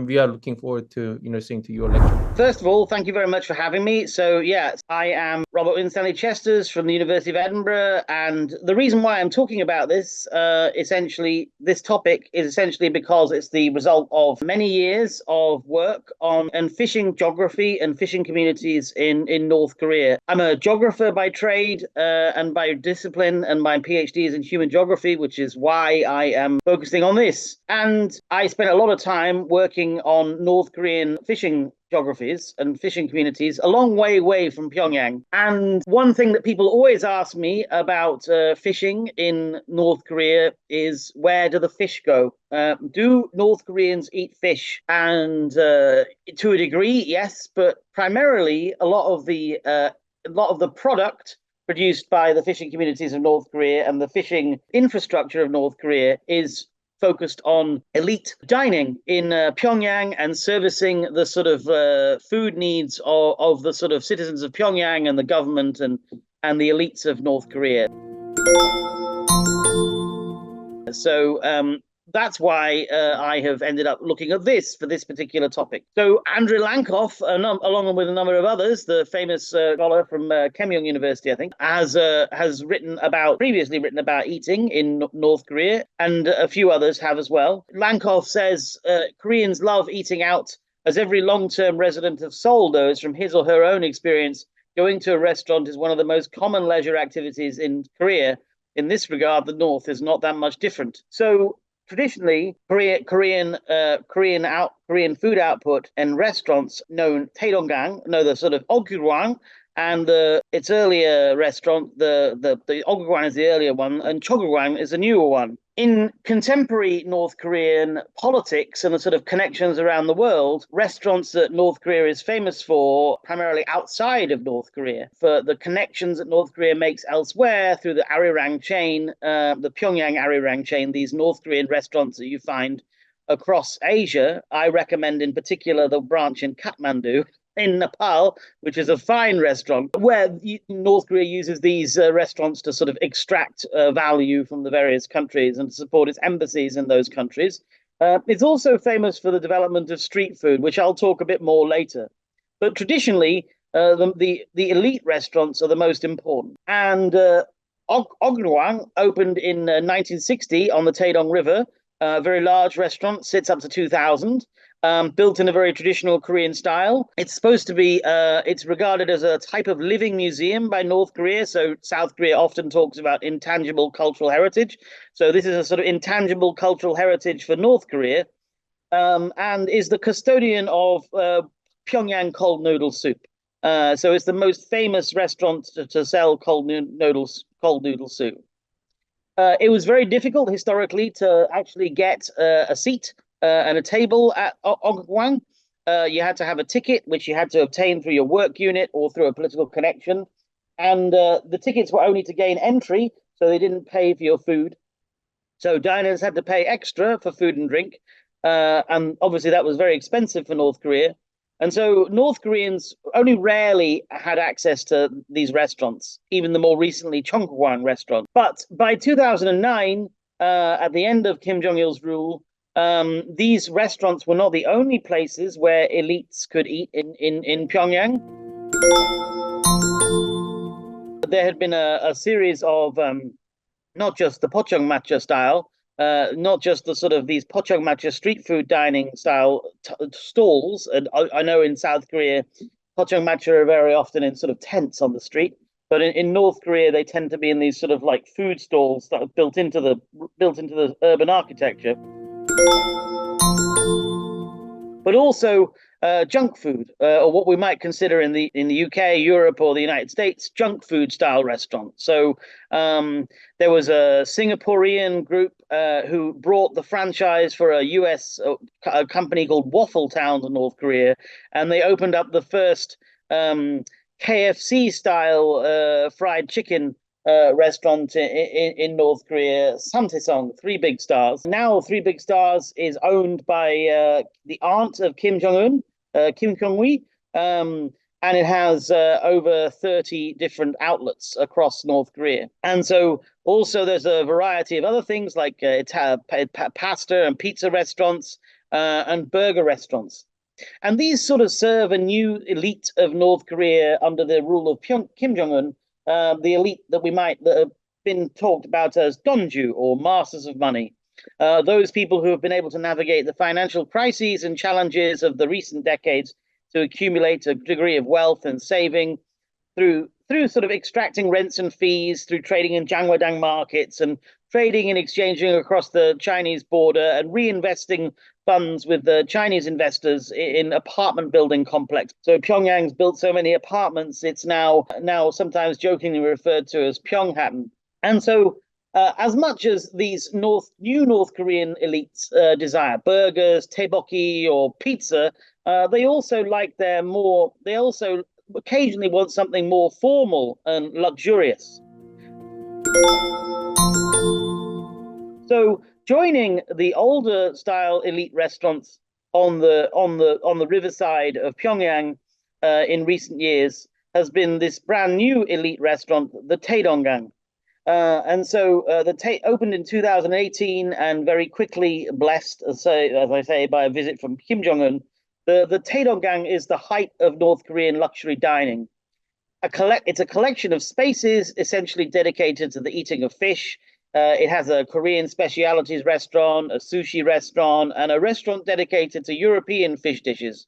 we are looking forward to seeing to your lecture. First of all, thank you very much for having me. So yes, I am Robert Winstanley Chesters from the University of Edinburgh, and the reason why I'm talking about this this topic is essentially because it's the result of many years of work on fishing geography and fishing communities in North Korea. I'm a geographer by trade and by discipline, and my PhD is in human geography, which is why I am focusing on this. And I spent a lot of time working on North Korean fishing geographies and fishing communities a long way away from Pyongyang. And one thing that people always ask me about fishing in North Korea is, where do the fish go? Do North Koreans eat fish? And to a degree, yes, but primarily a lot of the product produced by the fishing communities of North Korea and the fishing infrastructure of North Korea is focused on elite dining in Pyongyang and servicing the sort of food needs of the sort of citizens of Pyongyang and the government and the elites of North Korea. So that's why I have ended up looking at this for this particular topic. So Andrei Lankoff, along with a number of others, the famous scholar from Keimyung University, I think, has previously written about eating in North Korea, and a few others have as well. Lankoff says Koreans love eating out, as every long-term resident of Seoul knows from his or her own experience. Going to a restaurant is one of the most common leisure activities in Korea. In this regard, the North is not that much different. So traditionally, Korean food output and restaurants known the sort of Ogurwang, and its earlier restaurant, the Ogurwang is the earlier one, and Chogurwang is the newer one. In contemporary North Korean politics and the sort of connections around the world, restaurants that North Korea is famous for, primarily outside of North Korea, for the connections that North Korea makes elsewhere through the Arirang chain, the Pyongyang Arirang chain, these North Korean restaurants that you find across Asia. I recommend in particular the branch in Kathmandu, in Nepal, which is a fine restaurant, where North Korea uses these restaurants to sort of extract value from the various countries and to support its embassies in those countries. It's also famous for the development of street food, which I'll talk a bit more later. But traditionally, the elite restaurants are the most important. And Ogurwang opened in 1960 on the Taedong River. A very large restaurant, sits up to 2,000. Built in a very traditional Korean style. It's supposed to be, it's regarded as a type of living museum by North Korea. So South Korea often talks about intangible cultural heritage. So this is a sort of intangible cultural heritage for North Korea, and is the custodian of Pyongyang cold noodle soup. So it's the most famous restaurant to sell cold noodle soup. It was very difficult historically to actually get a seat and a table at Ogurwang. You had to have a ticket, which you had to obtain through your work unit or through a political connection. And the tickets were only to gain entry, so they didn't pay for your food. So diners had to pay extra for food and drink. And obviously that was very expensive for North Korea. And so North Koreans only rarely had access to these restaurants, even the more recently Chongkwang restaurant. But by 2009, at the end of Kim Jong-il's rule, these restaurants were not the only places where elites could eat in Pyongyang. There had been a series of not just the pochong matcha style, not just the sort of these pochangmacha street food dining style stalls. And I know in South Korea, pochangmacha are very often in sort of tents on the street. But in North Korea, they tend to be in these sort of like food stalls that are built into the urban architecture. But also junk food, or what we might consider in the UK, Europe, or the United States, junk food style restaurants. So there was a Singaporean group who brought the franchise for a US a company called Waffle Town to North Korea, and they opened up the first KFC style fried chicken restaurant in North Korea, Samtaesong, 3 big stars. Now 3 big stars is owned by the aunt of Kim Jong-un, Kim Jong-ui, and it has over 30 different outlets across North Korea. And so also there's a variety of other things like pasta and pizza restaurants and burger restaurants. And these sort of serve a new elite of North Korea under the rule of Kim Jong-un, the elite that have been talked about as donju, or masters of money. Those people who have been able to navigate the financial crises and challenges of the recent decades to accumulate a degree of wealth and saving through sort of extracting rents and fees, through trading in Jangwadang markets and trading and exchanging across the Chinese border and reinvesting funds with the Chinese investors in apartment building complex. So Pyongyang's built so many apartments, it's now sometimes jokingly referred to as Pyonghatan. And so as much as these new North Korean elites desire burgers, tteokbokki, or pizza, they also occasionally want something more formal and luxurious. So joining the older style elite restaurants on the riverside of Pyongyang in recent years has been this brand new elite restaurant, the Taedonggang. And so the opened in 2018 and very quickly blessed, as I say, by a visit from Kim Jong-un. The Taedonggang is the height of North Korean luxury dining. It's a collection of spaces essentially dedicated to the eating of fish. It has a Korean specialities restaurant, a sushi restaurant, and a restaurant dedicated to European fish dishes,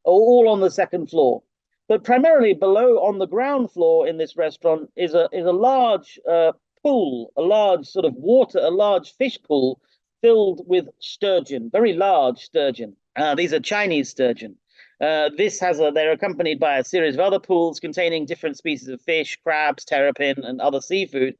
all on the second floor. But primarily below, on the ground floor in this restaurant, is a large pool, a large fish pool filled with sturgeon, very large sturgeon. These are Chinese sturgeon. They're accompanied by a series of other pools containing different species of fish, crabs, terrapin, and other seafood.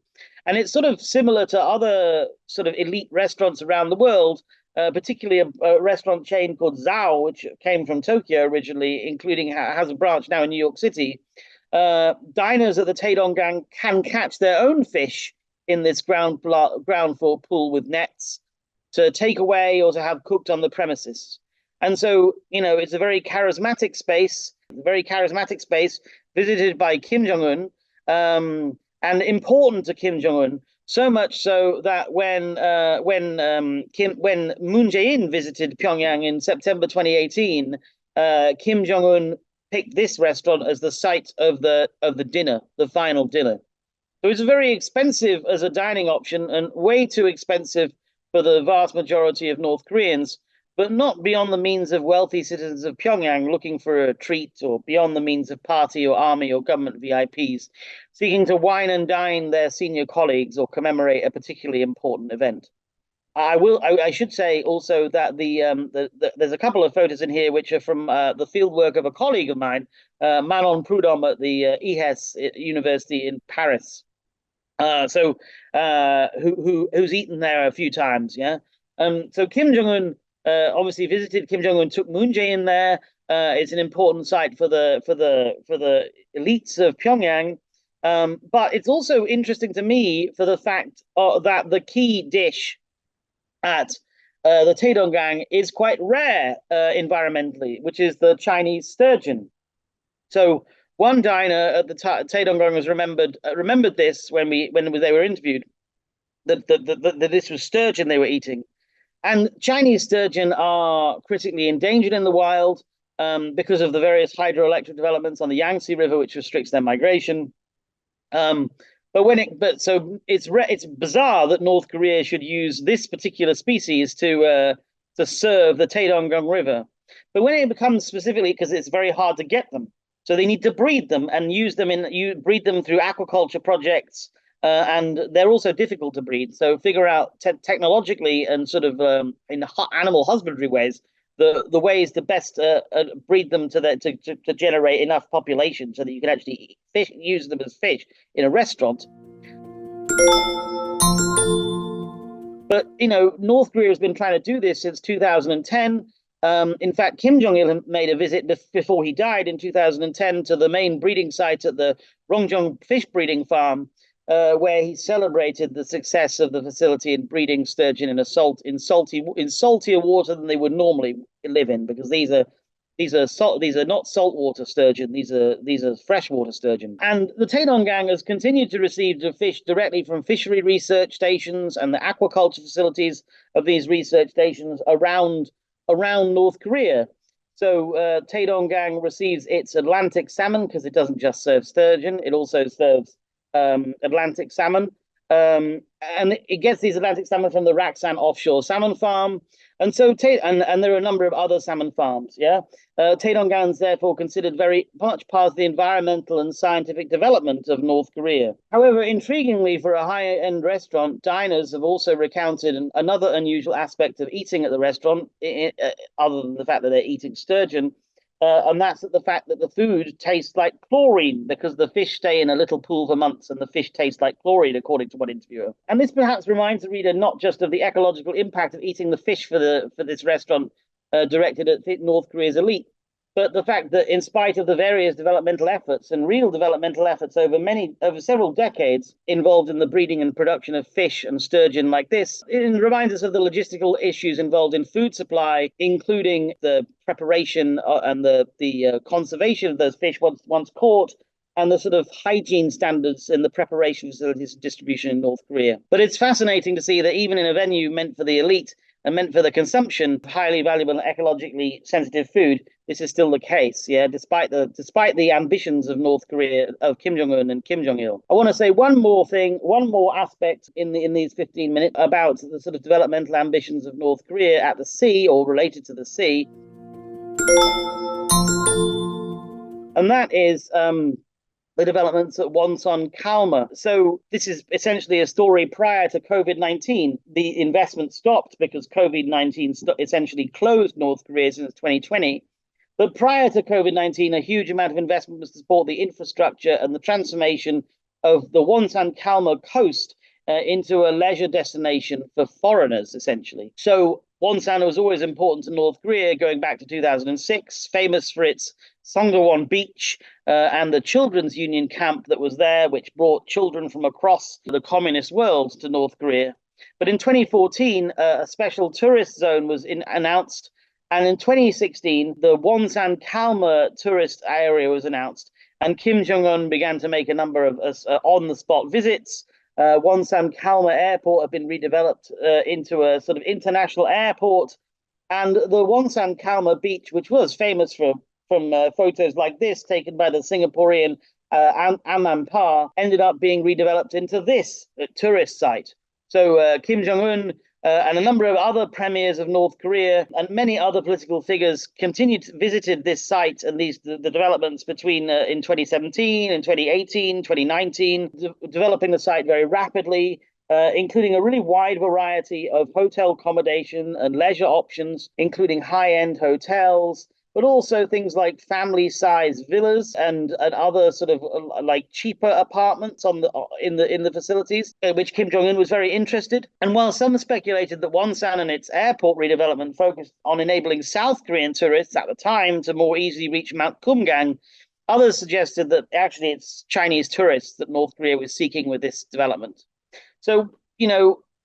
And it's sort of similar to other sort of elite restaurants around the world, particularly a restaurant chain called Zhao, which came from Tokyo originally, including has a branch now in New York City. Diners at the Taedonggang can catch their own fish in this ground floor pool with nets to take away or to have cooked on the premises. And so, it's a very charismatic space visited by Kim Jong-un, and important to Kim Jong-un, so much so that when Moon Jae-in visited Pyongyang in September 2018, Kim Jong-un picked this restaurant as the site of the dinner, the final dinner. So it's very expensive as a dining option, and way too expensive for the vast majority of North Koreans, but not beyond the means of wealthy citizens of Pyongyang looking for a treat, or beyond the means of party or army or government VIPs seeking to wine and dine their senior colleagues or commemorate a particularly important event. I should say also that there's a couple of photos in here which are from the fieldwork of a colleague of mine, Manon Prudhomme at the IHES University in Paris. Who's eaten there a few times, yeah. So Kim Jong-un obviously visited. Kim Jong-un took Moon Jae-in there. It's an important site for the elites of Pyongyang. But it's also interesting to me for the fact that the key dish at the Taedonggang is quite rare environmentally, which is the Chinese sturgeon. So one diner at the Taedonggang was remembered this when they were interviewed, that this was sturgeon they were eating. And Chinese sturgeon are critically endangered in the wild because of the various hydroelectric developments on the Yangtze River, which restricts their migration. So it's bizarre that North Korea should use this particular species to serve the Taedonggang River. But when it becomes specifically, because it's very hard to get them, so they need to breed them and breed them through aquaculture projects, and they're also difficult to breed. So figure out technologically and sort of in animal husbandry ways the ways to best breed them to generate enough population so that you can actually use them as fish in a restaurant. But North Korea has been trying to do this since 2010. In fact, Kim Jong-il made a visit before he died in 2010 to the main breeding site at the Rongjong fish breeding farm, where he celebrated the success of the facility in breeding sturgeon in saltier water than they would normally live in, because these are not saltwater sturgeon. These are freshwater sturgeon. And the Taedonggang has continued to receive the fish directly from fishery research stations and the aquaculture facilities of these research stations around North Korea. So Taedonggang receives its Atlantic salmon because it doesn't just serve sturgeon; it also serves Atlantic salmon, and it gets these Atlantic salmon from the Raksan offshore salmon farm, and so and there are a number of other salmon farms. Taedonggang is therefore considered very much part of the environmental and scientific development of North Korea. However, intriguingly, for a higher-end restaurant, diners have also recounted another unusual aspect of eating at the restaurant, other than the fact that they're eating sturgeon. And that's the fact that the food tastes like chlorine because the fish stay in a little pool for months and the fish tastes like chlorine, according to one interviewer. And this perhaps reminds the reader not just of the ecological impact of eating the fish for this restaurant directed at North Korea's elite, but the fact that in spite of the various developmental efforts and real developmental efforts over several decades involved in the breeding and production of fish and sturgeon like this, it reminds us of the logistical issues involved in food supply, including the preparation and the conservation of those fish once caught, and the sort of hygiene standards in the preparation facilities and distribution in North Korea. But it's fascinating to see that even in a venue meant for the elite and meant for the consumption of highly valuable and ecologically sensitive food, this is still the case, despite the ambitions of North Korea, of Kim Jong-un and Kim Jong-il. I want to say one more aspect in these 15 minutes about the sort of developmental ambitions of North Korea at the sea or related to the sea. And that is the developments at Wonsan Kalma. So this is essentially a story prior to COVID-19. The investment stopped because COVID-19 essentially closed North Korea since 2020. But prior to COVID-19, a huge amount of investment was to support the infrastructure and the transformation of the Wonsan Kalma coast into a leisure destination for foreigners, essentially. So Wonsan was always important to North Korea, going back to 2006, famous for its Songdo-won beach and the children's union camp that was there, which brought children from across the communist world to North Korea. But in 2014, a special tourist zone was announced. And in 2016, the Wonsan Kalma tourist area was announced. And Kim Jong-un began to make a number of on-the-spot visits. Wonsan Kalma Airport had been redeveloped into a sort of international airport. And the Wonsan Kalma beach, which was famous from photos like this taken by the Singaporean Amanpa, ended up being redeveloped into this tourist site. So Kim Jong-un and a number of other premiers of North Korea and many other political figures visited this site and the developments between in 2017 and 2018, 2019, developing the site very rapidly, including a really wide variety of hotel accommodation and leisure options, including high-end hotels, but also things like family-sized villas and other sort of like cheaper apartments in the facilities, which Kim Jong-un was very interested. And while some speculated that Wonsan and its airport redevelopment focused on enabling South Korean tourists at the time to more easily reach Mount Kumgang, others suggested that actually it's Chinese tourists that North Korea was seeking with this development. So,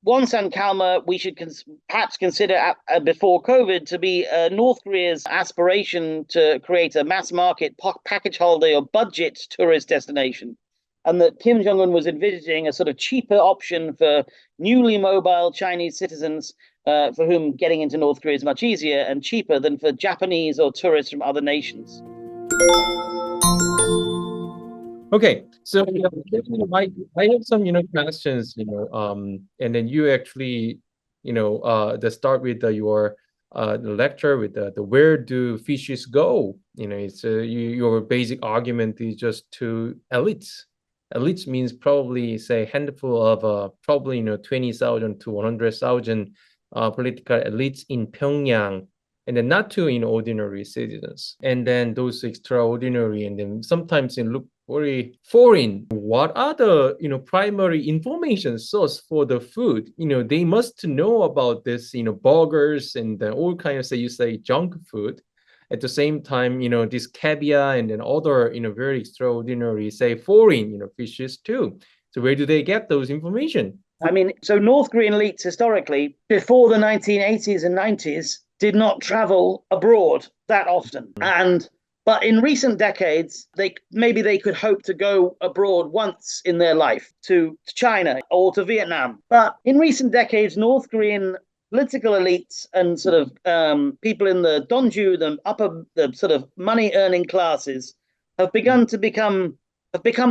Wonsan Kalma, we should perhaps consider before COVID to be North Korea's aspiration to create a mass market package holiday or budget tourist destination. And that Kim Jong-un was envisaging a sort of cheaper option for newly mobile Chinese citizens for whom getting into North Korea is much easier and cheaper than for Japanese or tourists from other nations. Okay, so I have some questions, and then you actually, the start with your the lecture with the where do fishes go? It's your basic argument is just to elites. Elites means probably say handful of probably 20,000 to 100,000 political elites in Pyongyang, and then not to ordinary citizens, and then those extraordinary, and then sometimes it look very foreign. What are the primary information source for the food? They must know about this burgers and all kind of say junk food. At the same time, this caviar and then other very extraordinary say foreign fishes too. So where do they get those information? I mean, so North Korean elites historically, before the 1980s and 90s, did not travel abroad that often. But in recent decades, maybe they could hope to go abroad once in their life to China or to Vietnam. But in recent decades, North Korean political elites and sort of people in the donju, the sort of money-earning classes, have become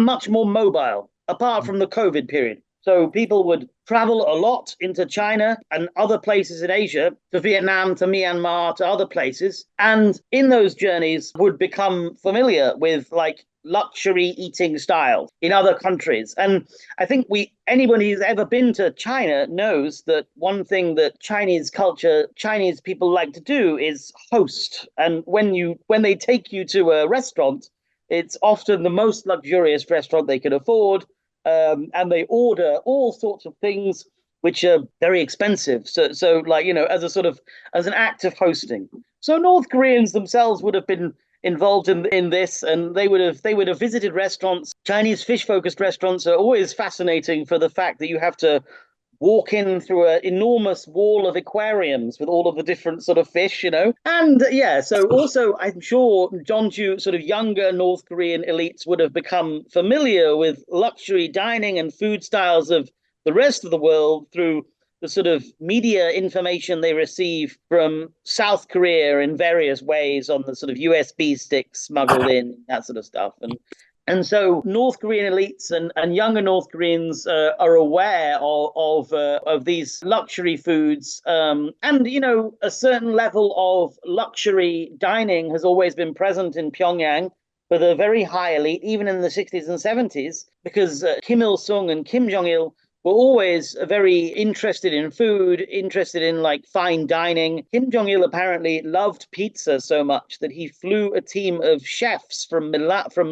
much more mobile, apart from the COVID period. So people would travel a lot into China and other places in Asia, to Vietnam, to Myanmar, to other places. And in those journeys would become familiar with like luxury eating styles in other countries. And I think anybody who's ever been to China knows that one thing that Chinese people like to do is host. And when they take you to a restaurant, it's often the most luxurious restaurant they can afford. And they order all sorts of things which are very expensive. So like, as an act of hosting. So North Koreans themselves would have been involved in this, and they would have visited restaurants. Chinese fish-focused restaurants are always fascinating for the fact that you have to walk in through an enormous wall of aquariums with all of the different sort of fish, And yeah, so also I'm sure Jeonju, sort of younger North Korean elites would have become familiar with luxury dining and food styles of the rest of the world through the sort of media information they receive from South Korea in various ways on the sort of USB sticks smuggled in, that sort of stuff. And so North Korean elites and younger North Koreans are aware of these luxury foods. And, a certain level of luxury dining has always been present in Pyongyang for the very high elite, even in the 60s and 70s, because Kim Il-sung and Kim Jong-il were always very interested in food, interested in like fine dining. Kim Jong-il apparently loved pizza so much that he flew a team of chefs from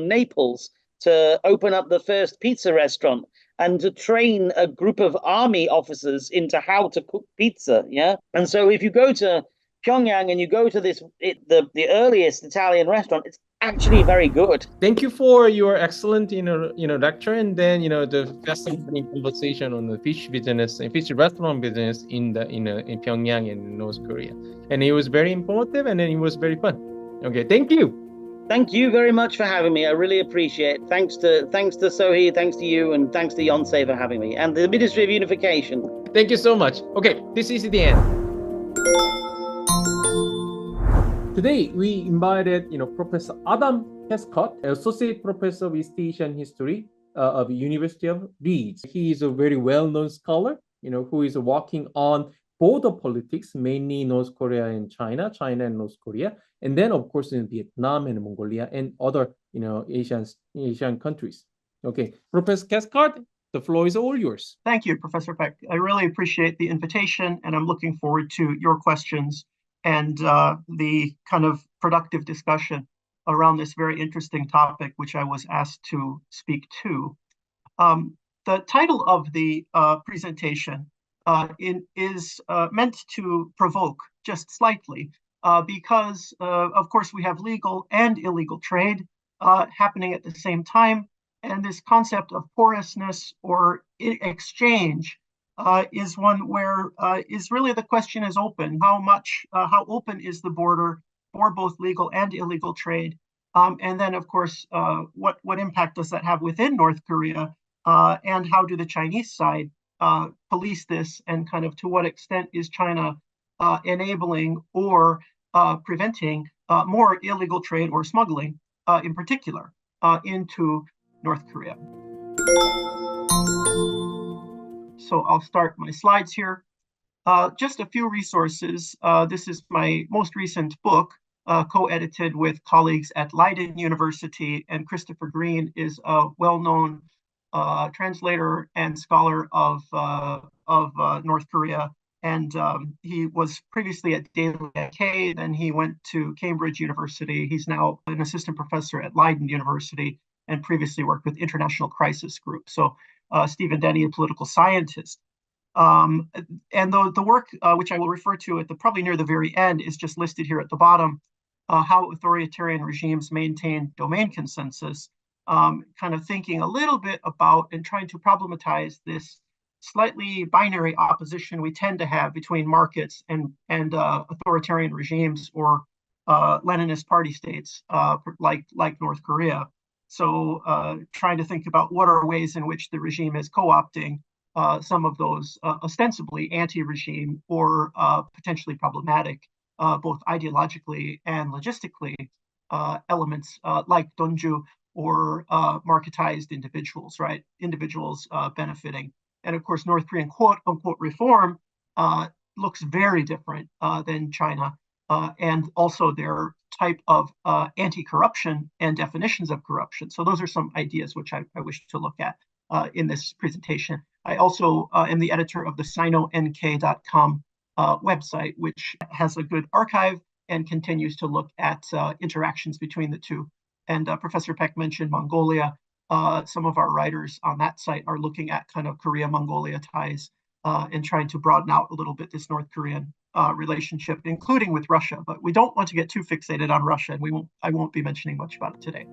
Naples to open up the first pizza restaurant and to train a group of army officers into how to cook pizza. Yeah. And so if you go to Pyongyang and you go to the earliest Italian restaurant, it's actually very good. Thank you for your excellent lecture, and then the fascinating conversation on the fish business and fish restaurant business in Pyongyang in North Korea. And it was very informative, and then it was very fun. Okay, thank you. Thank you very much for having me. I really appreciate it. Thanks to Sohee, thanks to you, and thanks to Yonsei for having me, and the Ministry of Unification. Thank you so much. Okay, this is the end. Today, we invited, Professor Adam Prescott, Associate Professor of East Asian History of University of Leeds. He is a very well-known scholar, who is working on border politics, mainly North Korea and China and North Korea, and then, of course, in Vietnam and Mongolia and other, Asian countries. Okay, Professor Prescott, the floor is all yours. Thank you, Professor Peck. I really appreciate the invitation, and I'm looking forward to your questions and the kind of productive discussion around this very interesting topic, which I was asked to speak to. The title of the presentation is meant to provoke just slightly because, of course, we have legal and illegal trade happening at the same time. And this concept of porousness or exchange is one where is really the question is open. How open is the border for both legal and illegal trade? And then, of course, what impact does that have within North Korea? And how do the Chinese side police this? And kind of to what extent is China enabling or preventing more illegal trade or smuggling in particular into North Korea. So I'll start my slides here. Just a few resources. This is my most recent book, co-edited with colleagues at Leiden University, and Christopher Green is a well-known translator and scholar of North Korea. And he was previously at Daly K, then he went to Cambridge University. He's now an assistant professor at Leiden University and previously worked with International Crisis Group. So Stephen Denny, a political scientist. And the work, which I will refer to at probably near the very end, is just listed here at the bottom, how authoritarian regimes maintain domain consensus, kind of thinking a little bit about and trying to problematize this slightly binary opposition we tend to have between markets and authoritarian regimes or Leninist party states like North Korea. So trying to think about what are ways in which the regime is co-opting some of those ostensibly anti-regime or potentially problematic, both ideologically and logistically, elements like Donju or marketized individuals, right? Individuals benefiting. And of course, North Korean quote-unquote reform looks very different than China, and also their type of anti-corruption and definitions of corruption. So those are some ideas which I wish to look at in this presentation. I also am the editor of the sinonk.com website, which has a good archive and continues to look at interactions between the two. And Professor Peck mentioned Mongolia. Some of our writers on that site are looking at kind of Korea-Mongolia ties and trying to broaden out a little bit this North Korean relationship, including with Russia. But we don't want to get too fixated on Russia, and I won't be mentioning much about it today.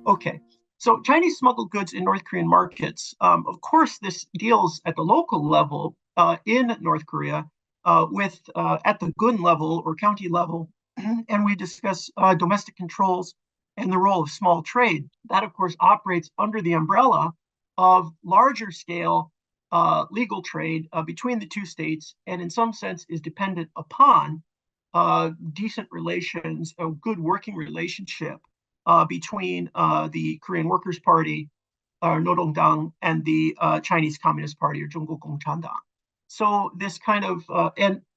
Okay, so Chinese smuggled goods in North Korean markets. Of course, this deals at the local level in North Korea with at the gun level or county level, and we discuss domestic controls and the role of small trade. That, of course, operates under the umbrella of larger scale legal trade between the two states, and in some sense is dependent upon decent relations, a good working relationship between the Korean Workers' Party, Norodong-dang, and the Chinese Communist Party, or Jungko Gongchandang. So this kind of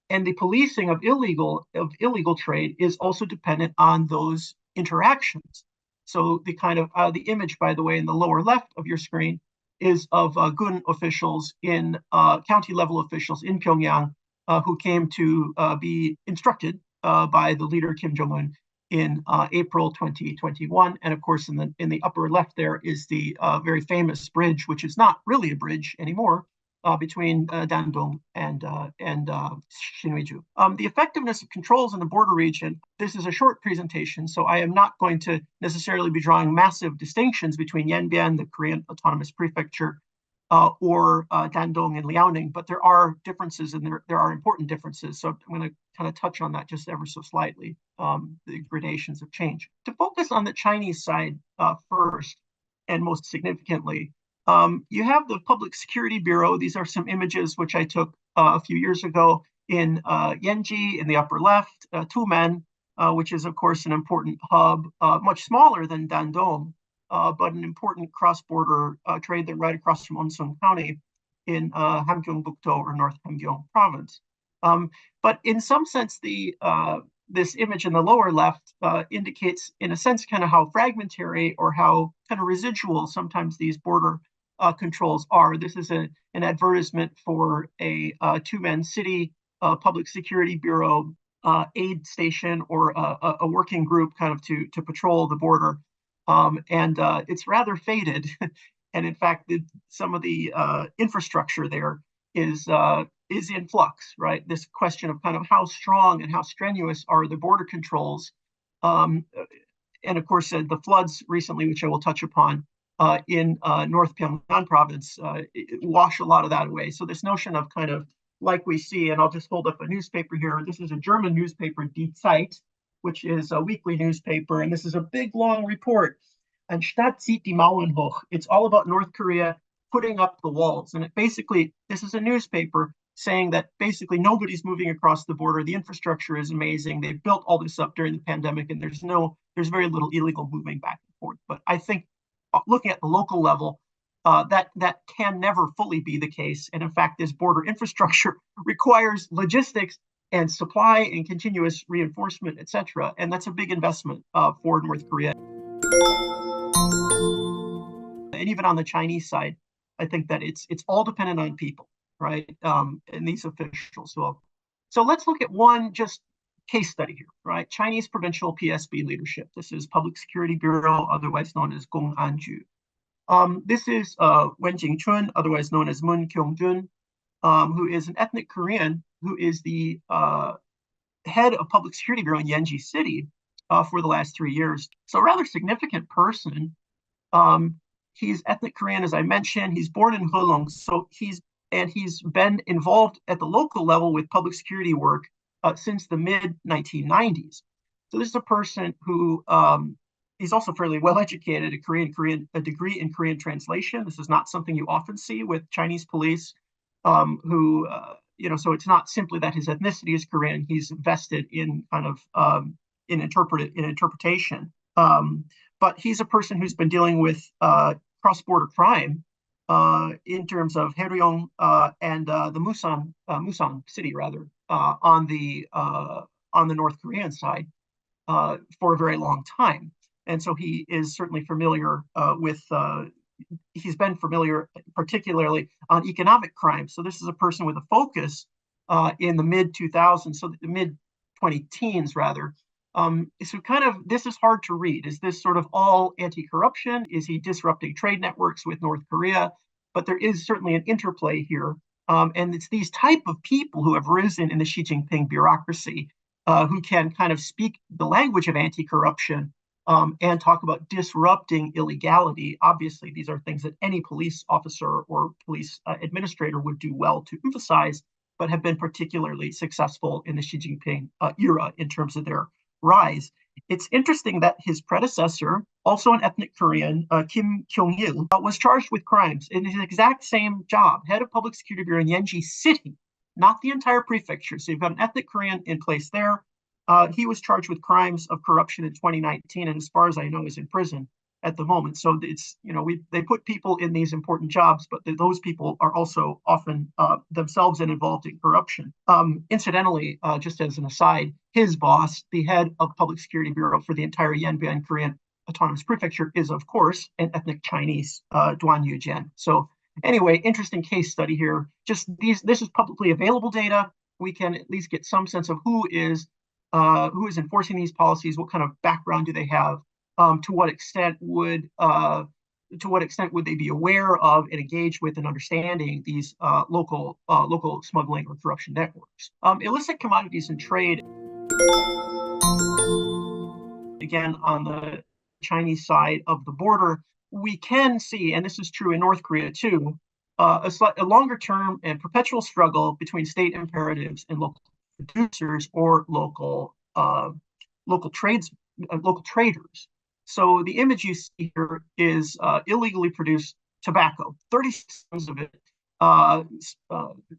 and the policing of illegal trade is also dependent on those interactions. So the kind of the image, by the way, in the lower left of your screen is of gun officials in county level officials in Pyongyang who came to be instructed by the leader Kim Jong-un in April 2021. And of course, in the upper left there is the very famous bridge, which is not really a bridge anymore, between Dandong and Sinŭiju. The effectiveness of controls in the border region, this is a short presentation, so I am not going to necessarily be drawing massive distinctions between Yanbian, the Korean Autonomous Prefecture, or Dandong and Liaoning, but there are differences and there are important differences. So I'm going to kind of touch on that just ever so slightly, the gradations of change. To focus on the Chinese side first, and most significantly, you have the Public Security Bureau. These are some images which I took a few years ago in Yenji in the upper left, Tumen, which is of course an important hub, much smaller than Dandong, but an important cross-border trade that right across from Onsun County in Hamgyong-bukdo or North Hamgyong Province. But in some sense, this image in the lower left indicates, in a sense, kind of how fragmentary or how kind of residual sometimes these border controls are. This is an advertisement for a two-man city Public Security Bureau aid station or a working group kind of to patrol the border. And it's rather faded. And in fact, some of the infrastructure there is in flux, right? This question of kind of how strong and how strenuous are the border controls. And of course, the floods recently, which I will touch upon in North Pyongan province, wash a lot of that away. So this notion of kind of like we see, and I'll just hold up a newspaper here. This is a German newspaper, Die Zeit, which is a weekly newspaper. And this is a big, long report. And Stadt zieht die Mauern hoch. It's all about North Korea putting up the walls. And this is a newspaper saying that basically nobody's moving across the border. The infrastructure is amazing. They've built all this up during the pandemic, and there's no there's very little illegal moving back and forth. But I think looking at the local level, that can never fully be the case. And in fact, this border infrastructure requires logistics and supply and continuous reinforcement, etc. And that's a big investment for North Korea. And even on the Chinese side, I think that it's all dependent on people, right? And these officials. So let's look at one just case study here, right? Chinese provincial PSB leadership. This is Public Security Bureau, otherwise known as Gong'anju. This is Wen Jingchun, otherwise known as Mun Kyung-jun, who is an ethnic Korean who is the head of Public Security Bureau in Yenji City for the last 3 years. So a rather significant person. He's ethnic Korean, as I mentioned. He's born in Hulong, so he's been involved at the local level with public security work since the mid-1990s. So this is a person who he's also fairly well educated, a degree in Korean translation. This is not something you often see with Chinese police, who so it's not simply that his ethnicity is Korean. He's vested in kind of in interpretation. But he's a person who's been dealing with cross-border crime in terms of Haeryong and the Musan city, rather, on the North Korean side for a very long time. And so he is certainly familiar he's been familiar particularly on economic crime. So this is a person with a focus in the mid-2000s, so the mid-2010s rather. So kind of, this is hard to read. Is this sort of all anti-corruption? Is he disrupting trade networks with North Korea? But there is certainly an interplay here. And it's these type of people who have risen in the Xi Jinping bureaucracy who can kind of speak the language of anti-corruption and talk about disrupting illegality. Obviously, these are things that any police officer or police administrator would do well to emphasize, but have been particularly successful in the Xi Jinping era in terms of their rise. It's interesting that his predecessor, also an ethnic Korean, Kim Kyung-il, was charged with crimes in his exact same job, head of Public Security Bureau in Yenji City, not the entire prefecture. So you've got an ethnic Korean in place there. He was charged with crimes of corruption in 2019, and as far as I know, is in prison at the moment. So it's, they put people in these important jobs, but those people are also often themselves involved in corruption. Incidentally, just as an aside, his boss, the head of Public Security Bureau for the entire Yanbian Korean Autonomous Prefecture, is of course an ethnic Chinese, Duan Yujian. So anyway, interesting case study here. Just this is publicly available data. We can at least get some sense of who is enforcing these policies, what kind of background do they have. To what extent would they be aware of and engage with and understanding these local smuggling or corruption networks? Illicit commodities and trade. Again, on the Chinese side of the border, we can see, and this is true in North Korea too, a longer term and perpetual struggle between state imperatives and local producers or local traders. So the image you see here is illegally produced tobacco, 30 tons of it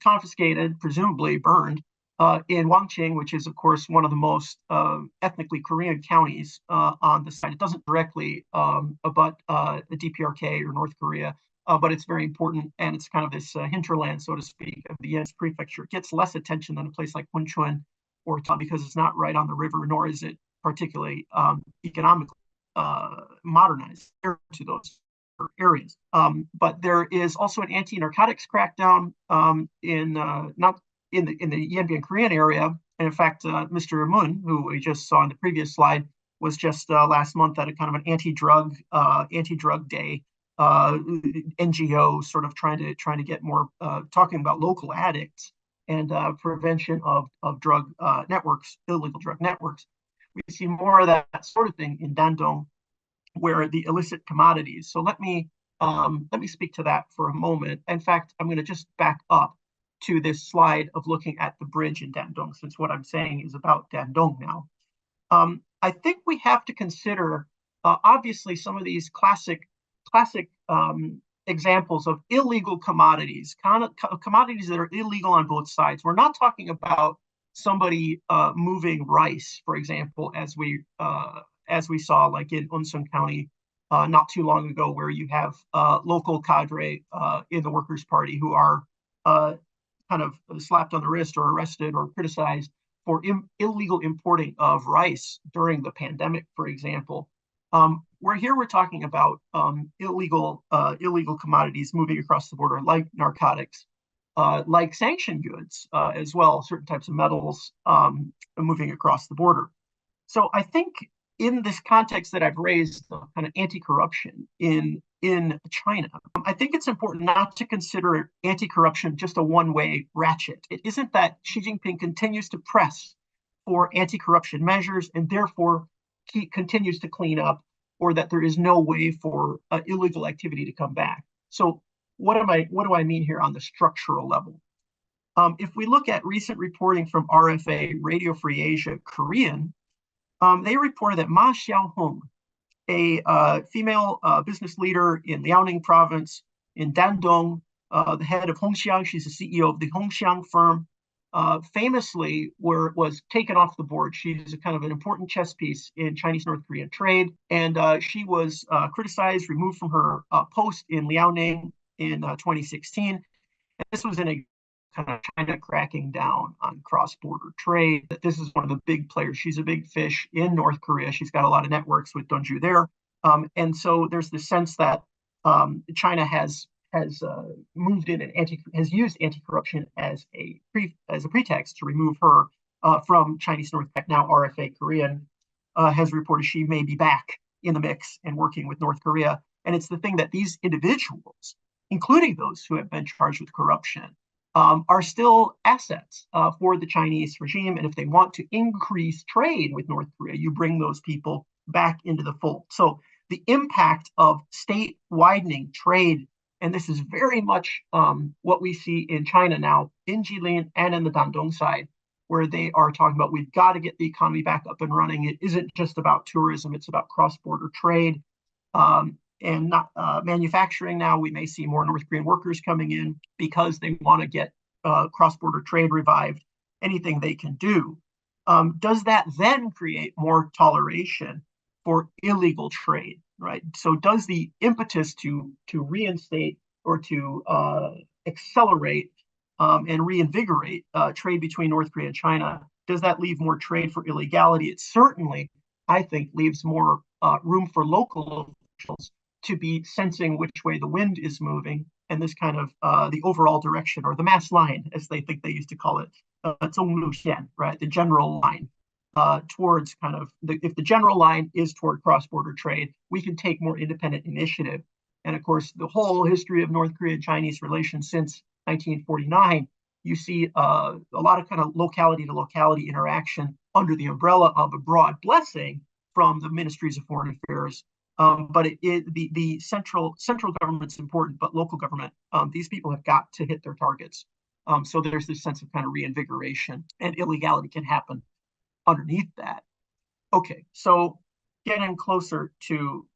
confiscated, presumably burned, in Wangqing, which is, of course, one of the most ethnically Korean counties on the side. It doesn't directly abut the DPRK or North Korea, but it's very important, and it's kind of this hinterland, so to speak, of the Yen's prefecture. It gets less attention than a place like Hunchuan or because it's not right on the river, nor is it particularly economically modernized to those areas. But there is also an anti-narcotics crackdown in the Yanbian Korean area. And in fact, Mr. Moon, who we just saw in the previous slide, was just last month at a kind of an anti-drug day, NGO sort of trying to get more talking about local addicts and prevention of drug networks, illegal drug networks. We see more of that sort of thing in Dandong, where the illicit commodities. So let me speak to that for a moment. In fact, I'm going to just back up to this slide of looking at the bridge in Dandong, since what I'm saying is about Dandong now. I think we have to consider, obviously, some of these classic examples of illegal commodities, commodities that are illegal on both sides. We're not talking about somebody moving rice, for example, as as we saw like in Unsun County not too long ago, where you have local cadre in the Workers' Party who are kind of slapped on the wrist or arrested or criticized for illegal importing of rice during the pandemic, for example. We're talking about illegal commodities moving across the border, like narcotics, like sanctioned goods as well, certain types of metals moving across the border. So I think in this context that I've raised, kind of anti-corruption in China, I think it's important not to consider anti-corruption just a one-way ratchet. It isn't that Xi Jinping continues to press for anti-corruption measures and therefore he continues to clean up, or that there is no way for illegal activity to come back. So what do I mean here on the structural level? If we look at recent reporting from RFA, Radio Free Asia Korean, they reported that Ma Xiaohong, a female business leader in Liaoning province in Dandong, the head of Hongxiang, she's the CEO of the Hongxiang firm, famously was taken off the board. She's a kind of an important chess piece in Chinese-North Korean trade, and she was criticized, removed from her post in Liaoning in 2016. And this was in a kind of China cracking down on cross-border trade. This is one of the big players. She's a big fish in North Korea. She's got a lot of networks with Donju there. And so there's the sense that China has moved in and has used anti-corruption as a pretext to remove her from Chinese North. Now RFA Korean has reported she may be back in the mix and working with North Korea. And it's the thing that these individuals, including those who have been charged with corruption, are still assets for the Chinese regime. And if they want to increase trade with North Korea, you bring those people back into the fold. So the impact of state widening trade, and this is very much what we see in China now, in Jilin and in the Dandong side, where they are talking about, we've got to get the economy back up and running. It isn't just about tourism, it's about cross-border trade. And not manufacturing now. We may see more North Korean workers coming in because they want to get cross-border trade revived, anything they can do. Does that then create more toleration for illegal trade, right? So does the impetus to reinstate or to accelerate and reinvigorate trade between North Korea and China, does that leave more trade for illegality? It certainly, I think, leaves more room for local officials to be sensing which way the wind is moving, and this kind of the overall direction, or the mass line, as they think they used to call it, 中路线, right? The general line towards kind of, if the general line is toward cross-border trade, we can take more independent initiative. And of course, the whole history of North Korea-Chinese relations since 1949, you see a lot of kind of locality to locality interaction under the umbrella of a broad blessing from the ministries of foreign affairs. But the central government's important, but local government, these people have got to hit their targets. So there's this sense of kind of reinvigoration, and illegality can happen underneath that. Okay, so getting closer to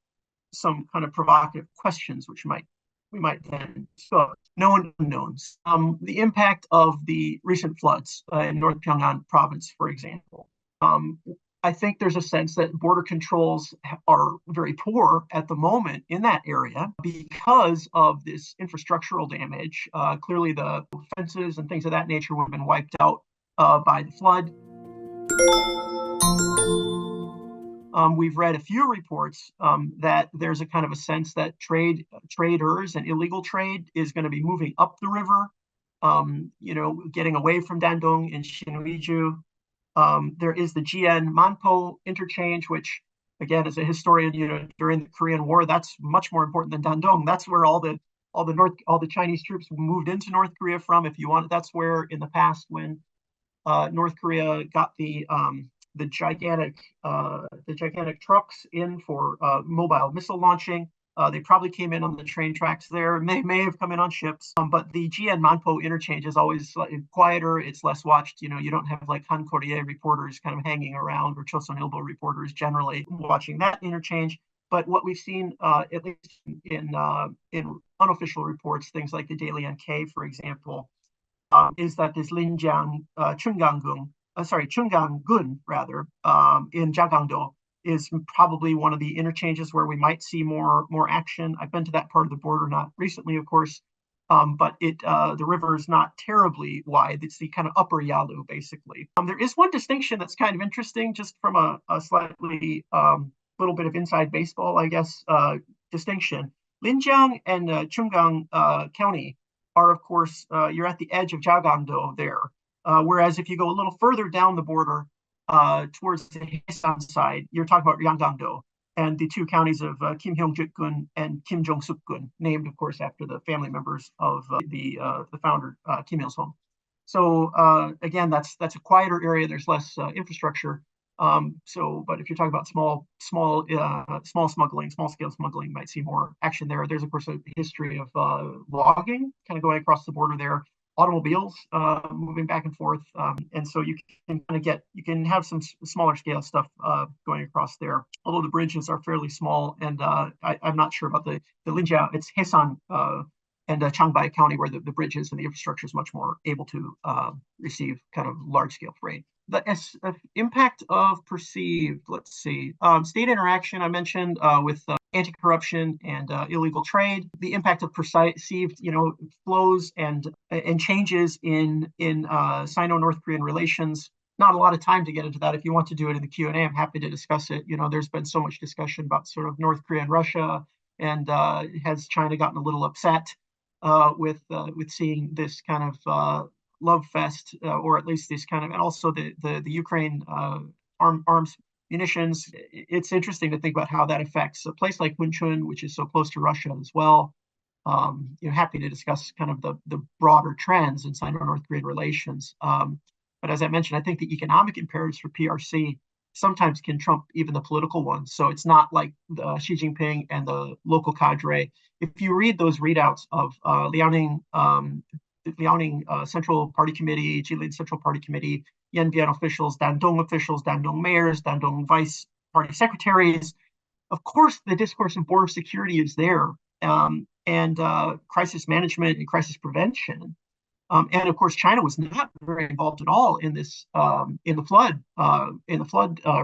some kind of provocative questions, which we might then discuss. Known unknowns. The impact of the recent floods in North Pyongan province, for example. I think there's a sense that border controls are very poor at the moment in that area because of this infrastructural damage. Clearly, the fences and things of that nature would have been wiped out by the flood. We've read a few reports that there's a kind of a sense that traders and illegal trade is going to be moving up the river, getting away from Dandong and Shinwiju. There is the Jian Manpo interchange, which, again, as a historian, during the Korean War, that's much more important than Dandong. That's where all the Chinese troops moved into North Korea from. If you want, that's where in the past, when North Korea got the gigantic trucks in for mobile missile launching. They probably came in on the train tracks there. May have come in on ships. But the Jian Manpo interchange is always quieter. It's less watched. You don't have like Han Korea reporters kind of hanging around, or Chosun Ilbo reporters generally watching that interchange. But what we've seen, at least in unofficial reports, things like the Daily NK, for example, is that this Linjiang Chungang-gun, in Jiagangdo is probably one of the interchanges where we might see more action. I've been to that part of the border, not recently, of course, but the river is not terribly wide. It's the kind of upper Yalu, basically. There is one distinction that's kind of interesting, just from a slightly little bit of inside baseball, I guess, distinction. Linjiang and Chunggang County are, of course, you're at the edge of Jiaogangdo there. Whereas if you go a little further down the border towards the Hesan side, you're talking about Yanggangdo and the two counties of Kim Hyung-jik-gun and Kim Jong-suk-gun, named, of course, after the family members of the founder, Kim Il-sung. So again, that's a quieter area. There's less infrastructure. But if you're talking about small smuggling, small scale smuggling, you might see more action there. There's, of course, a history of logging kind of going across the border there. Automobiles moving back and forth, and so you can have some smaller scale stuff going across there. Although the bridges are fairly small, and I'm not sure about the Linjia. It's Hesan and Changbai County where the bridges and the infrastructure is much more able to receive kind of large scale freight. The impact of perceived, let's see, state interaction I mentioned with anti-corruption and illegal trade, the impact of perceived, flows and changes in Sino-North Korean relations. Not a lot of time to get into that. If you want to do it in the Q&A, I'm happy to discuss it. There's been so much discussion about sort of North Korea and Russia, and has China gotten a little upset with seeing this kind of love fest, or at least this kind of, and also the Ukraine arms munitions. It's interesting to think about how that affects a place like Hunchun, which is so close to Russia as well. Happy to discuss kind of the broader trends in Sino-North Korean relations. But as I mentioned, I think the economic imperatives for PRC sometimes can trump even the political ones. So it's not like Xi Jinping and the local cadre. If you read those readouts of Liaoning Central Party Committee, Jilin Central Party Committee, Yanbian officials, Dandong mayors, Dandong vice party secretaries, of course, the discourse of border security is there, and crisis management and crisis prevention. And of course, China was not very involved at all in this in the flood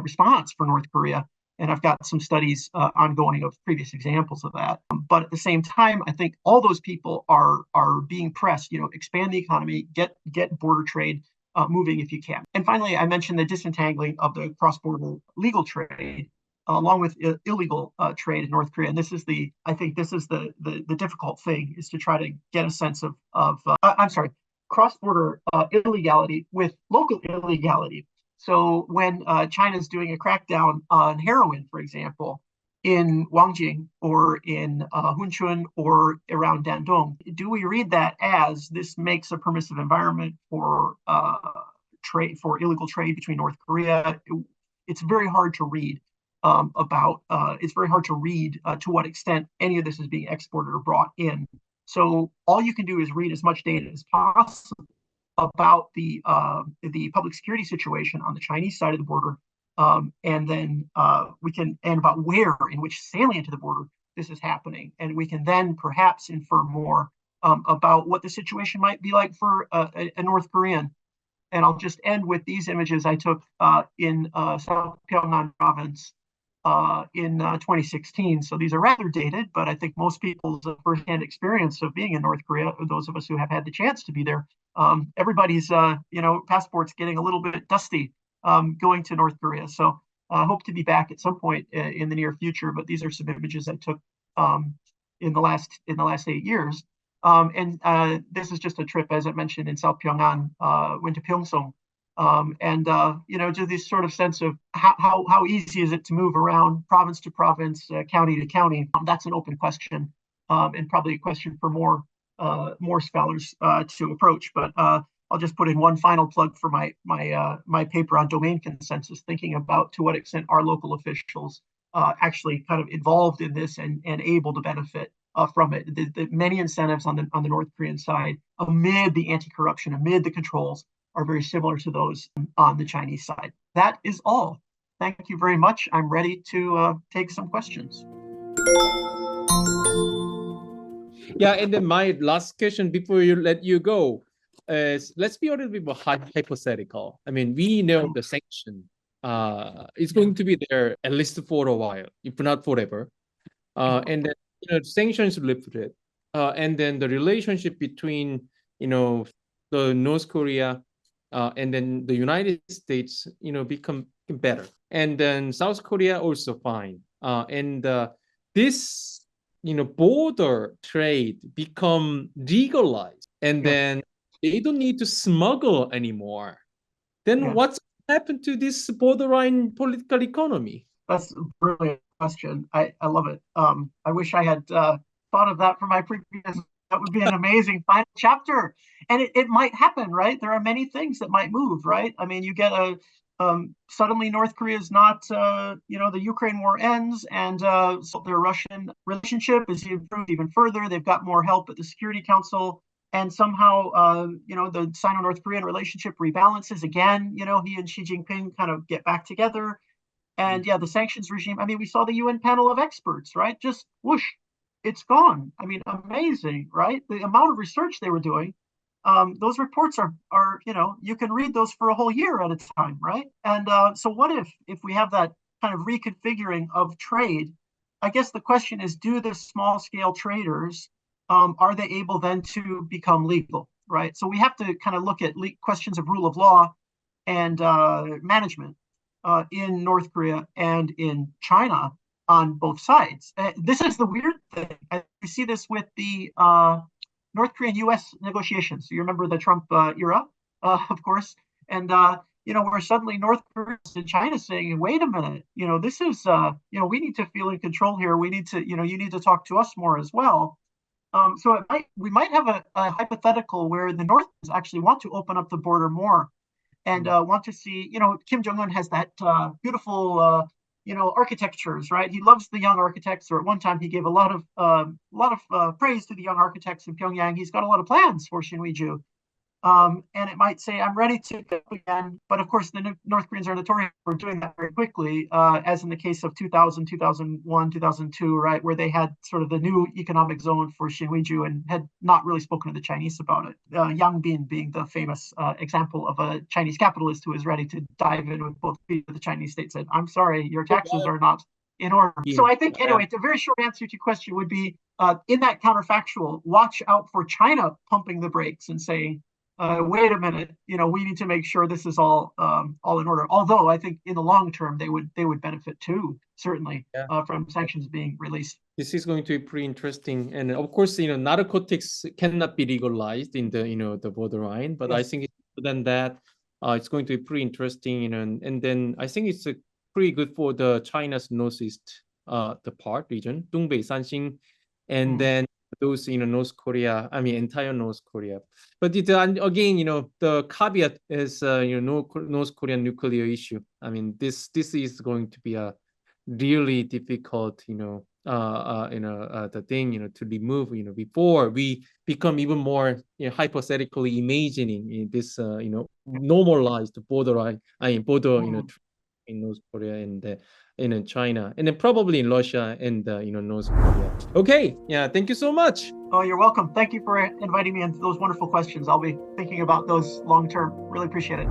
response for North Korea. And I've got some studies ongoing of previous examples of that. But at the same time, I think all those people are being pressed. Expand the economy, get border trade moving if you can. And finally, I mentioned the disentangling of the cross-border legal trade, along with illegal trade in North Korea. And this is the difficult thing, is to try to get a sense of cross-border illegality with local illegality. So when China's doing a crackdown on heroin, for example, in Wangjing or in Hunchun or around Dandong, do we read that as this makes a permissive environment for trade, for illegal trade between North Korea? It's very hard to read it's very hard to read to what extent any of this is being exported or brought in. So all you can do is read as much data as possible about the public security situation on the Chinese side of the border, and then and about where, in which salient to the border this is happening, and we can then perhaps infer more about what the situation might be like for a North Korean. And I'll just end with these images I took in South Pyongan province in 2016. So these are rather dated, but I think most people's firsthand experience of being in North Korea, those of us who have had the chance to be there, everybody's passport's getting a little bit dusty going to North Korea. So I hope to be back at some point in the near future. But these are some images I took in the last 8 years. And this is just a trip, as I mentioned, in South Pyongan, went to Pyeongseong. Just this sort of sense of how easy is it to move around province to province, county to county. That's an open question, and probably a question for more scholars to approach. But I'll just put in one final plug for my paper on domain consensus, thinking about to what extent are local officials actually kind of involved in this and able to benefit from it. The many incentives on the North Korean side, amid the anti-corruption, amid the controls, are very similar to those on the Chinese side. That is all. Thank you very much. I'm ready to take some questions. Yeah, and then my last question before let you go is, let's be a little bit more hypothetical. I mean, we know the sanction it's going to be there at least for a while, if not forever. And then sanctions lifted, and then the relationship between the North Korea and then the United States become better, and then South Korea also fine, and this border trade become legalized, and then they don't need to smuggle anymore. Then what's happened to this borderline political economy? That's a brilliant question. I love it. I wish I had thought of that for my previous. That would be an amazing final chapter. And it might happen, right? There are many things that might move, right? I mean, you get suddenly North Korea is not, the Ukraine war ends, and so their Russian relationship is improved even further. They've got more help at the Security Council. And somehow, the Sino-North Korean relationship rebalances again. He and Xi Jinping kind of get back together. And the sanctions regime, I mean, we saw the UN panel of experts, right? Just whoosh, it's gone. I mean, amazing, right? The amount of research they were doing, those reports are you can read those for a whole year at a time, right? And so what if we have that kind of reconfiguring of trade? I guess the question is, do the small scale traders, are they able then to become legal, right? So we have to kind of look at questions of rule of law and management in North Korea and in China on both sides. This is the weird thing. We see this with the North Korean-U.S. negotiations. So you remember the Trump era, of course, and where suddenly North Korea and China saying, "Wait a minute, this is, we need to feel in control here. We need to, you need to talk to us more as well." So we might have a hypothetical where the North actually want to open up the border more, and want to see, Kim Jong-un has that beautiful, architectures, right? He loves the young architects, or at one time he gave a lot of praise to the young architects in Pyongyang. He's got a lot of plans for Shinwiju. And it might say, I'm ready to go again. But of course, the North Koreans are notorious for doing that very quickly, as in the case of 2000, 2001, 2002, right, where they had sort of the new economic zone for Shinwiju and had not really spoken to the Chinese about it. Yang Bin being the famous example of a Chinese capitalist who is ready to dive in with both feet. The Chinese state said, I'm sorry, your taxes are not in order. So I think, anyway, the very short answer to your question would be, in that counterfactual, watch out for China pumping the brakes and saying, wait a minute, we need to make sure this is all in order. Although I think in the long term they would benefit too, certainly, from sanctions being released. This is going to be pretty interesting, and of course, narcotics cannot be legalized in the the borderline, but I think more than that, it's going to be pretty interesting, and then I think it's pretty good for the China's northeast the part region, Dongbei, Sanxing, and then those North Korea, I mean entire North Korea. But again, the caveat is North Korean nuclear issue. I mean this is going to be a really difficult the thing to remove before we become even more hypothetically imagining this normalized border in North Korea and in China, and then probably in Russia and North Korea. Okay, thank you so much. Oh, you're welcome. Thank you for inviting me into those wonderful questions. I'll be thinking about those long term. Really appreciate it.